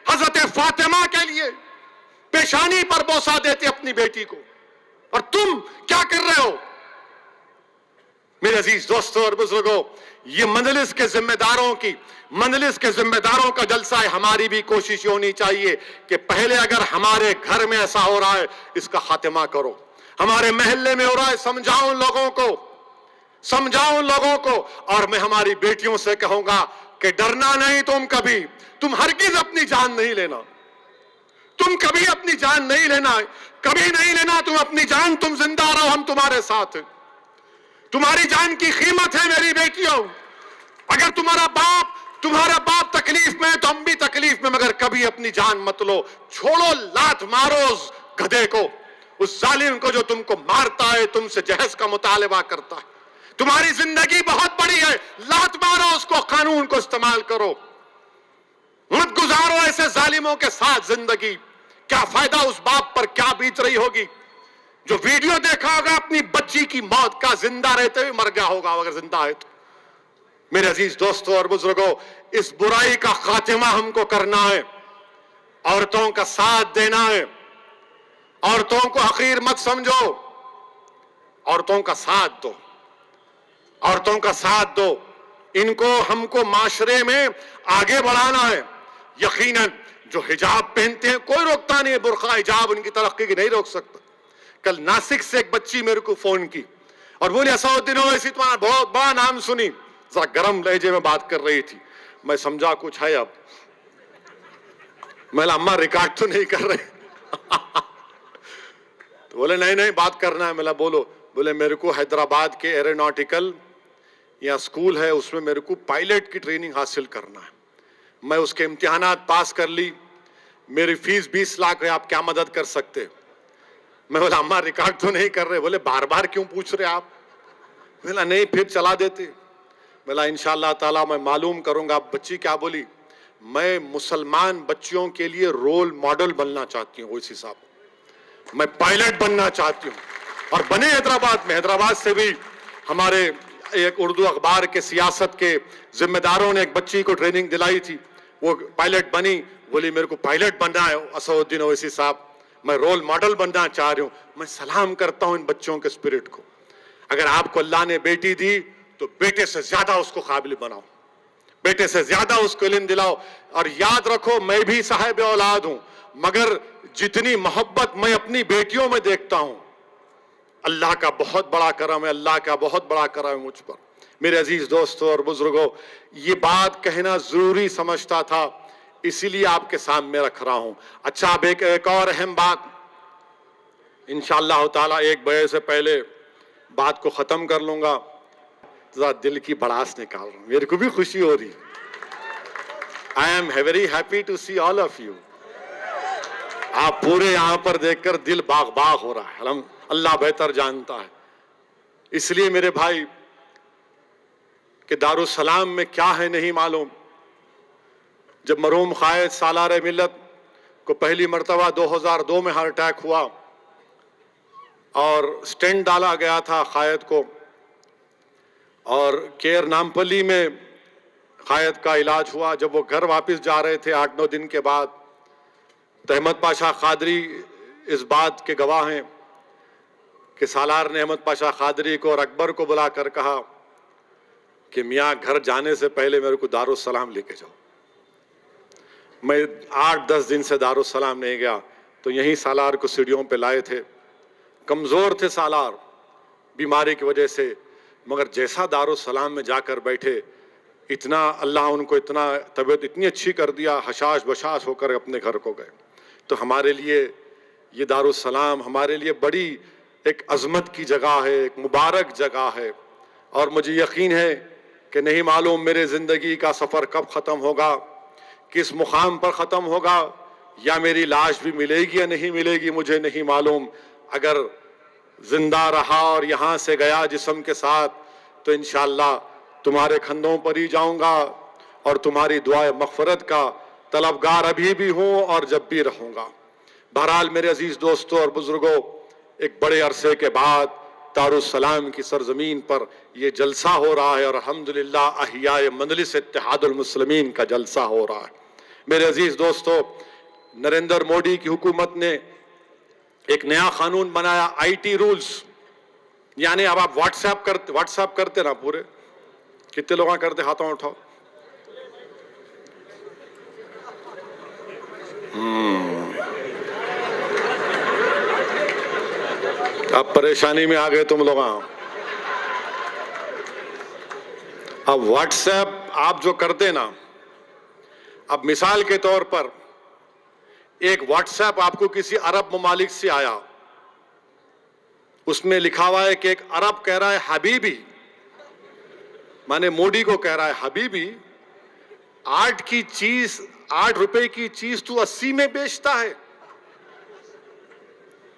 حضرت فاطمہ کے لیے پیشانی پر بوسہ دیتے اپنی بیٹی کو. اور تم کیا کر رہے ہو؟ میرے عزیز دوستوں اور بزرگوں، یہ مجلس کے ذمہ داروں کا جلسہ ہے. ہماری بھی کوشش ہونی چاہیے کہ پہلے اگر ہمارے گھر میں ایسا ہو رہا ہے اس کا خاتمہ کرو. ہمارے محلے میں ہو رہا ہے، سمجھاؤں لوگوں کو. اور میں ہماری بیٹیوں سے کہوں گا کہ ڈرنا نہیں تم ہرگز اپنی جان نہیں لینا. تم کبھی اپنی جان نہیں لینا، کبھی نہیں لینا تم اپنی جان. تم زندہ رہو، ہم تمہارے ساتھ ہیں. تمہاری جان کی قیمت ہے میری بیٹیوں. اگر تمہارا باپ تکلیف میں ہے تو ہم بھی تکلیف میں، مگر کبھی اپنی جان مت لو. چھوڑو، لات مارو اس گدھے کو، اس ظالم کو جو تم کو مارتا ہے، تم سے جہیز کا مطالبہ کرتا ہے. تمہاری زندگی بہت بڑی ہے، لات مارو اس کو، قانون کو استعمال کرو. مت گزارو ایسے ظالموں کے ساتھ زندگی. کیا فائدہ اس باپ پر کیا بیت رہی ہوگی جو ویڈیو دیکھا ہوگا اپنی بچی کی موت کا، زندہ رہتے ہوئے مر گیا ہوگا اگر زندہ ہے تو. میرے عزیز دوستوں اور بزرگوں، اس برائی کا خاتمہ ہم کو کرنا ہے. عورتوں کا ساتھ دینا ہے. عورتوں کو حقیر مت سمجھو، عورتوں کا ساتھ دو، عورتوں کا ساتھ دو. ان کو ہم کو معاشرے میں آگے بڑھانا ہے. یقیناً جو حجاب پہنتے ہیں کوئی روکتا نہیں ہے، برقع حجاب ان کی ترقی کی نہیں روک سکتا. کل ناسک سے ایک بچی میرے کو فون کی اور بولی اسدالدین اویسی تمہارا بہت بڑا نام سنی. ذرا گرم لہجے میں بات کر رہی تھی، میں سمجھا کچھ ہے. اب میں اماں ریکارڈ تو نہیں کر رہے؟ تو بولے نہیں بات کرنا ہے. میں بولو. بولے میرے کو حیدرآباد کے ایروناٹیکل یا اسکول ہے، اس میں میرے کو پائلٹ کی ٹریننگ حاصل کرنا ہے. میں اس کے امتحانات پاس کر لی، میری فیس 20 لاکھ ہے، آپ کیا مدد کر سکتے؟ میں بولا اماں ریکارڈ تو نہیں کر رہے. بولے بار بار کیوں پوچھ رہے آپ؟ بولا نہیں پھر چلا دیتے. بولا انشاءاللہ تعالیٰ میں معلوم کروں گا. بچی کیا بولی؟ میں مسلمان بچیوں کے لیے رول ماڈل بننا چاہتی ہوں. اویسی صاحب، میں پائلٹ بننا چاہتی ہوں. اور بنے حیدرآباد میں. حیدرآباد سے بھی ہمارے ایک اردو اخبار کے سیاست کے ذمہ داروں نے ایک بچی کو ٹریننگ دلائی تھی، وہ پائلٹ بنی. بولی میرے کو پائلٹ بننا ہے اسدالدین اویسی صاحب، میں رول ماڈل بننا چاہ رہی ہوں. میں سلام کرتا ہوں ان بچوں کے اسپرٹ کو. اگر آپ کو اللہ نے بیٹی دی تو بیٹے سے زیادہ اس کو قابل بناؤ، بیٹے سے زیادہ اس کو علم دلاؤ. اور یاد رکھو میں بھی صاحب اولاد ہوں، مگر جتنی محبت میں اپنی بیٹیوں میں دیکھتا ہوں، اللہ کا بہت بڑا کرم ہے، اللہ کا بہت بڑا کرم ہے مجھ پر. میرے عزیز دوستوں اور بزرگوں، یہ بات کہنا ضروری سمجھتا تھا، اسی لیے آپ کے سامنے رکھ رہا ہوں. اچھا اب ایک اور اہم بات، انشاءاللہ تعالیٰ 1 بجے سے پہلے بات کو ختم کر لوں گا. ذرا دل کی بڑاس نکال رہا ہوں، میرے کو بھی خوشی ہو رہی. I am very happy to see all of you. آپ پورے یہاں پر دیکھ کر دل باغ باغ ہو رہا ہے. اللہ بہتر جانتا ہے. اس لیے میرے بھائی کہ دارالسلام میں کیا ہے نہیں معلوم. جب مرحوم قائد سالار ملت کو پہلی مرتبہ 2002 میں ہارٹ اٹیک ہوا اور سٹینٹ ڈالا گیا تھا قائد کو، اور کیر نامپلی میں قائد کا علاج ہوا. جب وہ گھر واپس جا رہے تھے 8-9 دن کے بعد، تو احمد پاشا قادری اس بات کے گواہ ہیں کہ سالار نے احمد پاشا قادری کو اور اکبر کو بلا کر کہا کہ میاں گھر جانے سے پہلے میرے کو دارالسلام لے کے جاؤ. میں 8-10 دن سے دارالسلام نہیں گیا، تو یہیں سالار کو سیڑھیوں پہ لائے تھے. کمزور تھے سالار بیماری کی وجہ سے، مگر جیسا دارالسلام میں جا کر بیٹھے، اتنا اللہ ان کو اتنا طبیعت اتنی اچھی کر دیا، حشاش بشاش ہو کر اپنے گھر کو گئے. تو ہمارے لیے یہ دارالسلام ہمارے لیے بڑی ایک عظمت کی جگہ ہے، ایک مبارک جگہ ہے. اور مجھے یقین ہے کہ نہیں معلوم میرے زندگی کا سفر کب ختم ہوگا، کس مقام پر ختم ہوگا، یا میری لاش بھی ملے گی یا نہیں ملے گی مجھے نہیں معلوم. اگر زندہ رہا اور یہاں سے گیا جسم کے ساتھ تو انشاءاللہ تمہارے کھندوں پر ہی جاؤں گا، اور تمہاری دعائے مغفرت کا طلبگار ابھی بھی ہوں اور جب بھی رہوں گا. بہرحال میرے عزیز دوستوں اور بزرگوں، ایک بڑے عرصے کے بعد دارالسلام کی سرزمین پر یہ جلسہ ہو رہا ہے، اور الحمدللہ احیاء مجلس اتحاد المسلمین کا جلسہ ہو رہا ہے. میرے عزیز دوستوں، نریندر مودی کی حکومت نے ایک نیا قانون بنایا، IT رولز. یعنی اب آپ واٹس ایپ کرتے نا پورے، کتنے لوگ کرتے؟ ہاتھوں اٹھاؤ. اب پریشانی میں آ گئے تم لوگ. اب واٹس ایپ آپ جو کرتے نا, اب مثال کے طور پر ایک واٹس ایپ آپ کو کسی عرب ممالک سے آیا, اس میں لکھا ہوا ہے کہ ایک عرب کہہ رہا ہے حبیبی, مانے موڈی کو کہہ رہا ہے حبیبی 8 روپے کی چیز تو 80 میں بیچتا ہے.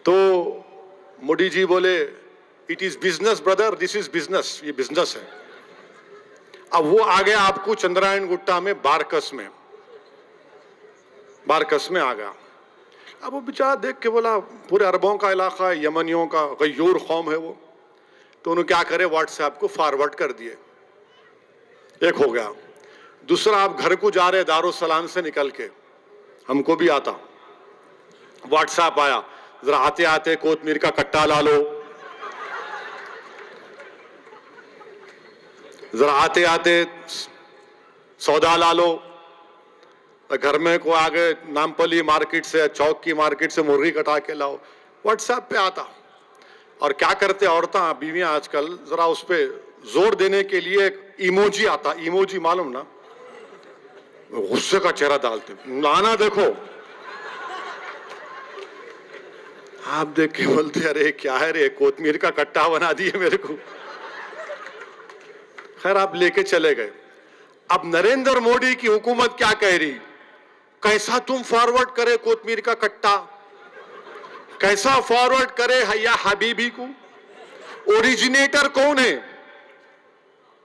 تو موڈی جی بولے it is business Brother, this is business, یہ بزنس ہے. اب وہ آ گیا آپ کو چندرائن گٹا میں بارکس میں آ گیا. اب وہ بیچارہ دیکھ کے بولا پورے عربوں کا علاقہ ہے, یمنیوں کا غیور قوم ہے وہ, تو انہوں کیا کرے واٹس ایپ کو فارورڈ کر دیے. ایک ہو گیا. دوسرا, آپ گھر کو جا رہے دارالسلام سے نکل کے, ہم کو بھی آتا, واٹس ایپ آیا ذرا آتے آتے کوتمیر کا کٹا لا لو, ذرا آتے آتے سودا لا لو. گھر میں کو آگے نامپلی مارکیٹ سے, چوک کی مارکیٹ سے مرغی کٹا کے لاؤ. واٹس ایپ پہ آتا. اور کیا کرتے عورتیں بیویاں آج کل, ذرا اس پہ زور دینے کے لیے ایک ایموجی آتا, ایموجی معلوم نا, غصے کا چہرہ ڈالتے, لانا دیکھو. آپ دیکھ کے بولتے ارے کیا ہے رے, کوتمیر کا کٹا بنا دیے میرے کو. خیر آپ لے کے چلے گئے. اب نریندر موڈی کی حکومت کیا کہہ رہی, کیسا تم فارورڈ کرے کوتمیر کا کٹا, کیسا فارورڈ کرے یا حبیبی کو. اوریجنیٹر کون ہے,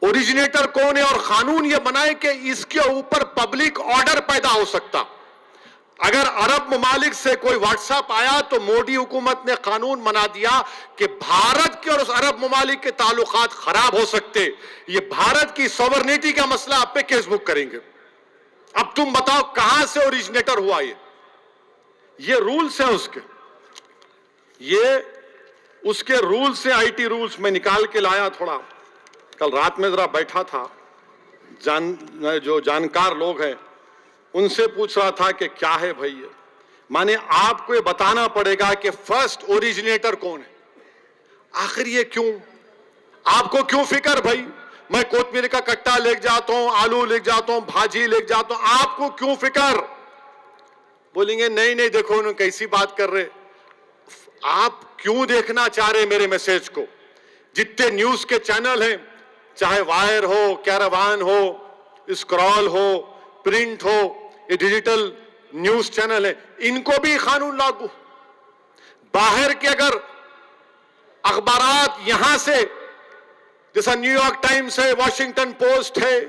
اوریجنیٹر کون ہے, اور قانون یہ بنائے کہ اس کے اوپر پبلک آرڈر پیدا ہو سکتا. اگر عرب ممالک سے کوئی واٹس ایپ آیا تو موڈی حکومت نے قانون بنا دیا کہ بھارت کے اور اس عرب ممالک کے تعلقات خراب ہو سکتے, یہ بھارت کی سوورنیٹی کا مسئلہ آپ پہ کیس بک کریں گے. اب تم بتاؤ کہاں سے اوریجنیٹر ہوا یہ رولز ہیں اس کے, یہ اس کے رولز ہیں, آئی ٹی رولز میں نکال کے لایا تھوڑا. کل رات میں ذرا بیٹھا تھا, جو جانکار لوگ ہیں ان سے پوچھ رہا تھا کہ کیا ہے بھائی یہ, مانے آپ کو یہ بتانا پڑے گا کہ فرسٹ اوریجنیٹر کون ہے. آخر یہ کیوں, آپ کو کیوں فکر بھائی, میں کوتمیر کا کٹا لے جاتا ہوں, آلو لے جاتا ہوں, بھاجی لے جاتا ہوں, آپ کو کیوں فکر. بولیں گے نہیں دیکھو انہوں کیسی بات کر رہے. آپ کیوں دیکھنا چاہ رہے میرے میسج کو. جتنے نیوز کے چینل ہیں, چاہے وائر ہو, کیراوان ہو, اسکرال ہو, پرنٹ ہو, یہ ڈیجیٹل نیوز چینل ہے, ان کو بھی قانون لاگو. باہر کے اگر اخبارات یہاں سے, جیسا نیو یارک ٹائمز ہے, واشنگٹن پوسٹ ہے,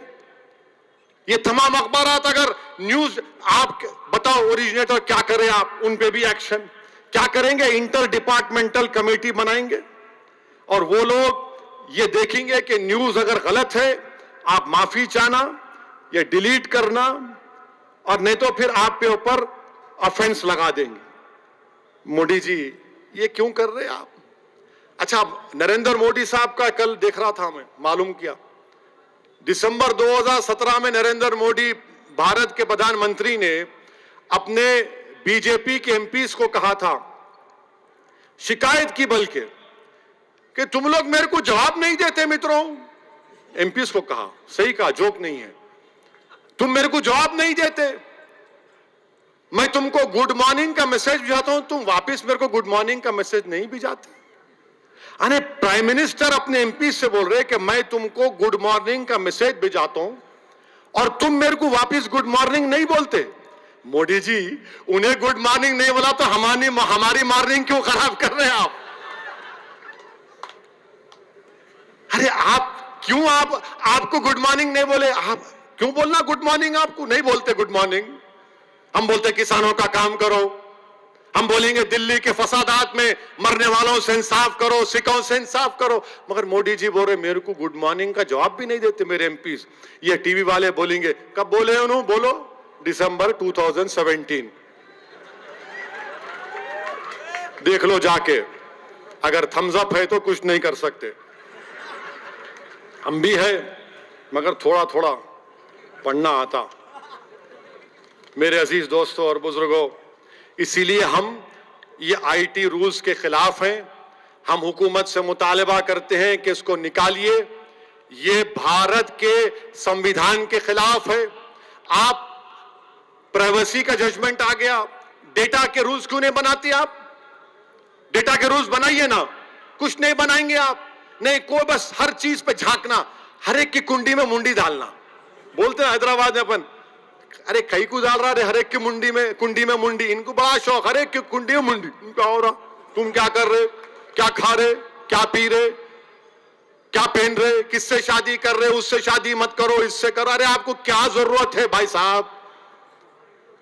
یہ تمام اخبارات اگر نیوز, آپ بتاؤ اوریجنیٹر کیا کرے, آپ ان پہ بھی ایکشن کیا کریں گے. انٹر ڈپارٹمنٹل کمیٹی بنائیں گے اور وہ لوگ یہ دیکھیں گے کہ نیوز اگر غلط ہے آپ معافی چاہنا یا ڈیلیٹ کرنا, اور نہیں تو پھر آپ پہ اوپر آفینس لگا دیں گے. موڈی جی یہ کیوں کر رہے آپ. اچھا, نریندر موڈی صاحب کا کل دیکھ رہا تھا میں, معلوم کیا دسمبر 2017 میں نریندر موڈی بھارت کے پردھان منتری نے اپنے بی جے پی کے ایم پیز کو کہا تھا, شکایت کی بلکہ, کہ تم لوگ میرے کو جواب نہیں دیتے متروں. ایم پیز کو کہا, صحیح کہا, جوک نہیں ہے, تم میرے کو جواب نہیں دیتے. میں تم کو گڈ مارننگ کا میسج بھیجاتا ہوں, تم واپس میرے کو گڈ مارننگ کا میسج نہیں بھیجاتے. پرائم منسٹر اپنے ایم پی سے بول رہے کہ میں تم کو گڈ مارننگ کا میسج بھیجاتا ہوں اور تم میرے کو واپس گڈ مارننگ نہیں بولتے. موڈی جی انہیں گڈ مارننگ نہیں بولا تو ہماری مارننگ کیوں خراب کر رہے ہیں آپ. ارے آپ کو گڈ مارننگ نہیں بولے, آپ کیوں بولنا گڈ مارننگ, آپ کو نہیں بولتے گڈ مارننگ. ہم بولتے کسانوں کا کام کرو, ہم بولیں گے دلی کے فسادات میں مرنے والوں سے انصاف کرو, سکھوں سے انصاف کرو, مگر موڈی جی بول رہے میرے کو گڈ مارننگ کا جواب بھی نہیں دیتے میرے ایم پیز. یہ ٹی وی والے بولیں گے, کب بولے انہوں, بولو دسمبر 2017, دیکھ لو جا کے, اگر تھمز اپ ہے تو کچھ نہیں کر سکتے. ہم بھی ہے مگر تھوڑا تھوڑا پڑھنا آتا. میرے عزیز دوستوں اور بزرگوں, اسی لیے ہم یہ آئی ٹی رولز کے خلاف ہیں. ہم حکومت سے مطالبہ کرتے ہیں کہ اس کو نکالیے. یہ بھارت کے سمویدھان کے خلاف ہے. آپ پرائیویسی کا ججمنٹ آ گیا, ڈیٹا کے رولز کیوں نہیں بناتے آپ؟ ڈیٹا کے رولز بنائیے نا. کچھ نہیں بنائیں گے آپ. نہیں, کوئی بس ہر چیز پہ جھانکنا, ہر ایک کی کنڈی میں منڈی ڈالنا. بولتے ہیں حیدرآباد میں اپن, ارے کئی کو ڈال رہا ہے, ہر ایک کی منڈی میں کنڈی میں منڈی. ان کو بڑا شوق, ہر ایک کی کنڈی میں منڈی. ان کا ہو رہا, تم کیا کر رہے, کیا کھا رہے, کیا پی رہے, کیا پہن رہے, کس سے شادی کر رہے, اس سے شادی مت کرو, اس سے کرو. ارے آپ کو کیا ضرورت ہے بھائی صاحب؟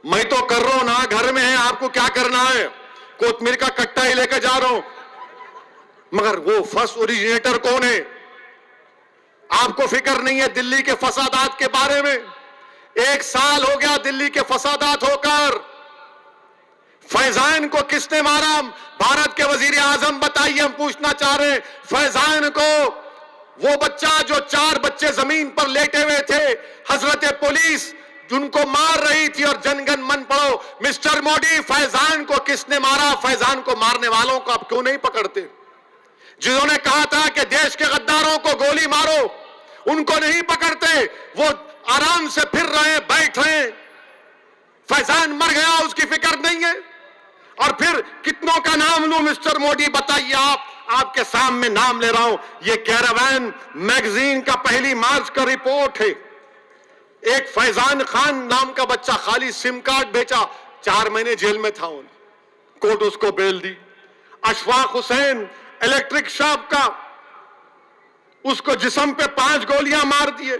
میں تو کر رہا ہوں نا, گھر میں ہے, آپ کو کیا کرنا ہے؟ کوتمیر کا کٹا ہی لے کے جا رہا ہوں. مگر وہ فرسٹ اوریجنیٹر کون ہے؟ آپ کو فکر نہیں ہے دلی کے فسادات کے بارے میں؟ 1 سال ہو گیا دلی کے فسادات ہو کر. فیضان کو کس نے مارا؟ بھارت کے وزیر اعظم بتائیے. ہم پوچھنا چاہ رہے ہیں, فیضان کو, وہ بچہ جو 4 بچے زمین پر لیٹے ہوئے تھے, حضرت پولیس جن کو مار رہی تھی, اور جن گن من پڑھو. مسٹر مودی, فیضان کو کس نے مارا؟ فیضان کو مارنے والوں کو آپ کیوں نہیں پکڑتے؟ جنہوں نے کہا تھا کہ دیش کے غداروں کو گولی مارو, ان کو نہیں پکڑتے. وہ آرام سے پھر رہے ہیں, بیٹھ رہے ہیں. فیضان مر گیا, اس کی فکر نہیں ہے. اور پھر کتنوں کا نام لوں مسٹر مودی, بتائیے آپ کے سامنے نام لے رہا ہوں. یہ کیراوین میگزین کا 1 مارچ کا رپورٹ ہے. ایک فیضان خان نام کا بچہ خالی سم کارڈ بیچا, 4 مہینے جیل میں تھا. کورٹ اس کو بیل دی. اشفاق حسین الیکٹرک شاپ کا, اس کو جسم پہ 5 گولیاں مار دیے.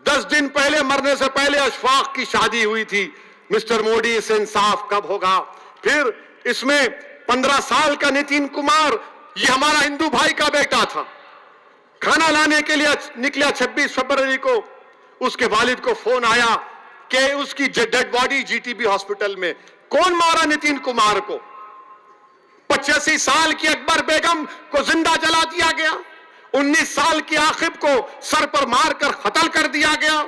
10 دن پہلے, مرنے سے پہلے اشفاق کی شادی ہوئی تھی. مسٹر مودی, اس سے انصاف کب ہوگا؟ پھر اس میں 15 سال کا نتن کمار, یہ ہمارا ہندو بھائی کا بیٹا تھا, کھانا لانے کے لیے نکلا 26 فروری کو. اس کے والد کو فون آیا کہ اس کی dead body G T B hospital میں. کون مارا نتن کمار کو؟ 85 سال کی اکبر بیگم کو زندہ جلا دیا گیا. 19 سال کی عاقب کو سر پر مار کر قتل کر دیا گیا.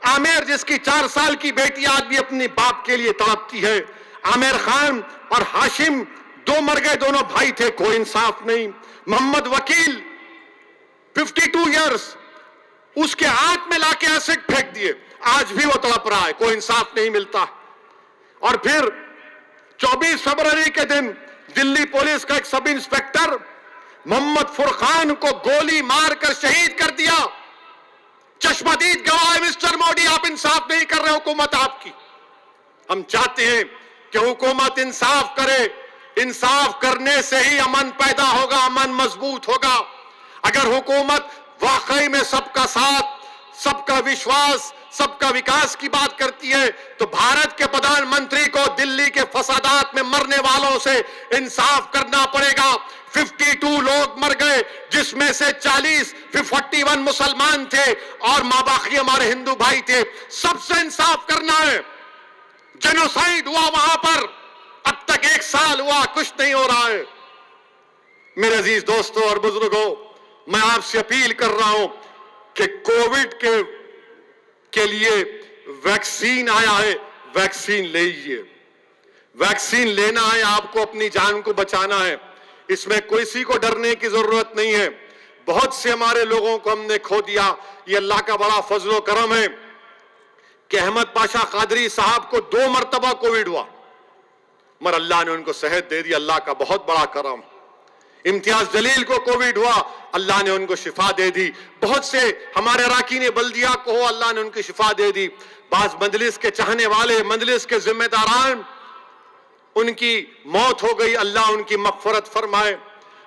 عامر, جس کی 4 سال کی بیٹی آج بھی اپنے باپ کے لیے تڑپتی ہے. عامر خان اور ہاشم 2 مر گئے, دونوں بھائی تھے, کوئی انصاف نہیں. محمد وکیل 52 ایئرز, اس کے ہاتھ میں لا کے ایسڈ پھینک دیے, آج بھی وہ تڑپ رہا ہے, کوئی انصاف نہیں ملتا. اور پھر 24 فروری کے دن دلی پولیس کا ایک سب انسپیکٹر محمد فرقان کو گولی مار کر شہید کر دیا. چشمدید گواہ ہے مسٹر مودی, آپ انصاف نہیں کر رہے حکومت آپ کی. ہم چاہتے ہیں کہ حکومت انصاف کرے. انصاف کرنے سے ہی امن پیدا ہوگا, امن مضبوط ہوگا. اگر حکومت واقعی میں سب کا ساتھ, سب کا وشواس, سب کا وکاس کی بات کرتی ہے, تو بھارت کے پردھان منتری کو دلی کے فسادات میں مرنے والوں سے انصاف کرنا پڑے گا. 52 لوگ مر گئے, جس میں سے 41 مسلمان تھے, اور ماباقی ہمارے ہندو بھائی تھے. سب سے انصاف کرنا ہے. جینوسائیڈ ہوا وہاں پر, اب تک 1 سال ہوا, کچھ نہیں ہو رہا ہے. میرے عزیز دوستوں اور بزرگوں, میں آپ سے اپیل کر رہا ہوں کہ کووڈ کے لیے ویکسین آیا ہے, ویکسین لیجئے. ویکسین لینا ہے, آپ کو اپنی جان کو بچانا ہے. اس میں کسی کو ڈرنے کی ضرورت نہیں ہے. بہت سے ہمارے لوگوں کو ہم نے کھو دیا. یہ اللہ کا بڑا فضل و کرم ہے کہ احمد پاشا قادری صاحب کو 2 مرتبہ کووڈ ہوا, مگر اللہ نے ان کو صحت دے دی, اللہ کا بہت بڑا کرم. امتیاز جلیل کو کووڈ ہوا, اللہ نے ان کو شفا دے دی. بہت سے ہمارے اراکین بلدیہ کو ہو, اللہ نے ان کی شفا دے دی. بعض مجلس کے چاہنے والے, مجلس کے ذمہ داران, ان کی موت ہو گئی, اللہ ان کی مغفرت فرمائے.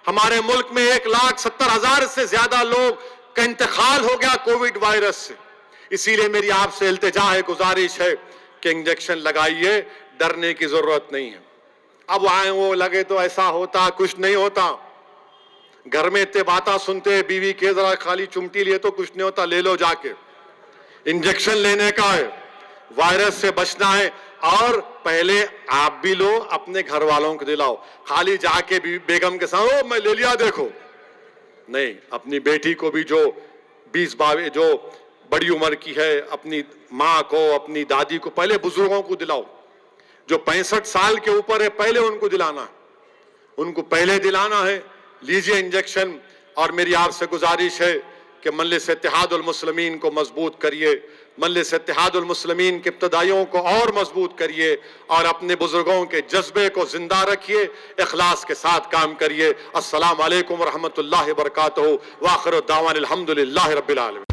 ہمارے ملک میں 1,70,000 سے زیادہ لوگ کا انتقال ہو گیا کووڈ وائرس سے. اسی لیے میری آپ سے التجا ہے, گزارش ہے کہ انجیکشن لگائیے, ڈرنے کی ضرورت نہیں ہے. اب آئیں وہ لگے تو ایسا ہوتا, کچھ نہیں ہوتا. گھر میں اتنے باتیں سنتے, بیوی کے ذرا خالی چمٹی لیے تو کچھ نہیں ہوتا, لے لو جا کے. انجیکشن لینے کا ہے, وائرس سے بچنا ہے. اور پہلے آپ بھی لو, اپنے گھر والوں کو دلاؤ. خالی جا کے بیگم کے ساتھ میں لے لیا دیکھو, نہیں. اپنی بیٹی کو بھی جو 20-22 جو بڑی عمر کی ہے, اپنی ماں کو, اپنی دادی کو, پہلے بزرگوں کو دلاؤ. جو 65 سال کے اوپر ہے, پہلے ان کو دلانا ہے, ان کو پہلے دلانا ہے. لیجئے انجیکشن، اور میری آپ سے گزارش ہے کہ مجلس اتحاد المسلمین کو مضبوط کریے، مجلس اتحاد المسلمین کے ابتدائیوں کو اور مضبوط کریے، اور اپنے بزرگوں کے جذبے کو زندہ رکھیے، اخلاص کے ساتھ کام کریے۔ السلام علیکم ورحمۃ اللہ وبرکاتہ، وآخر الدعوان الحمدللہ رب العالمین۔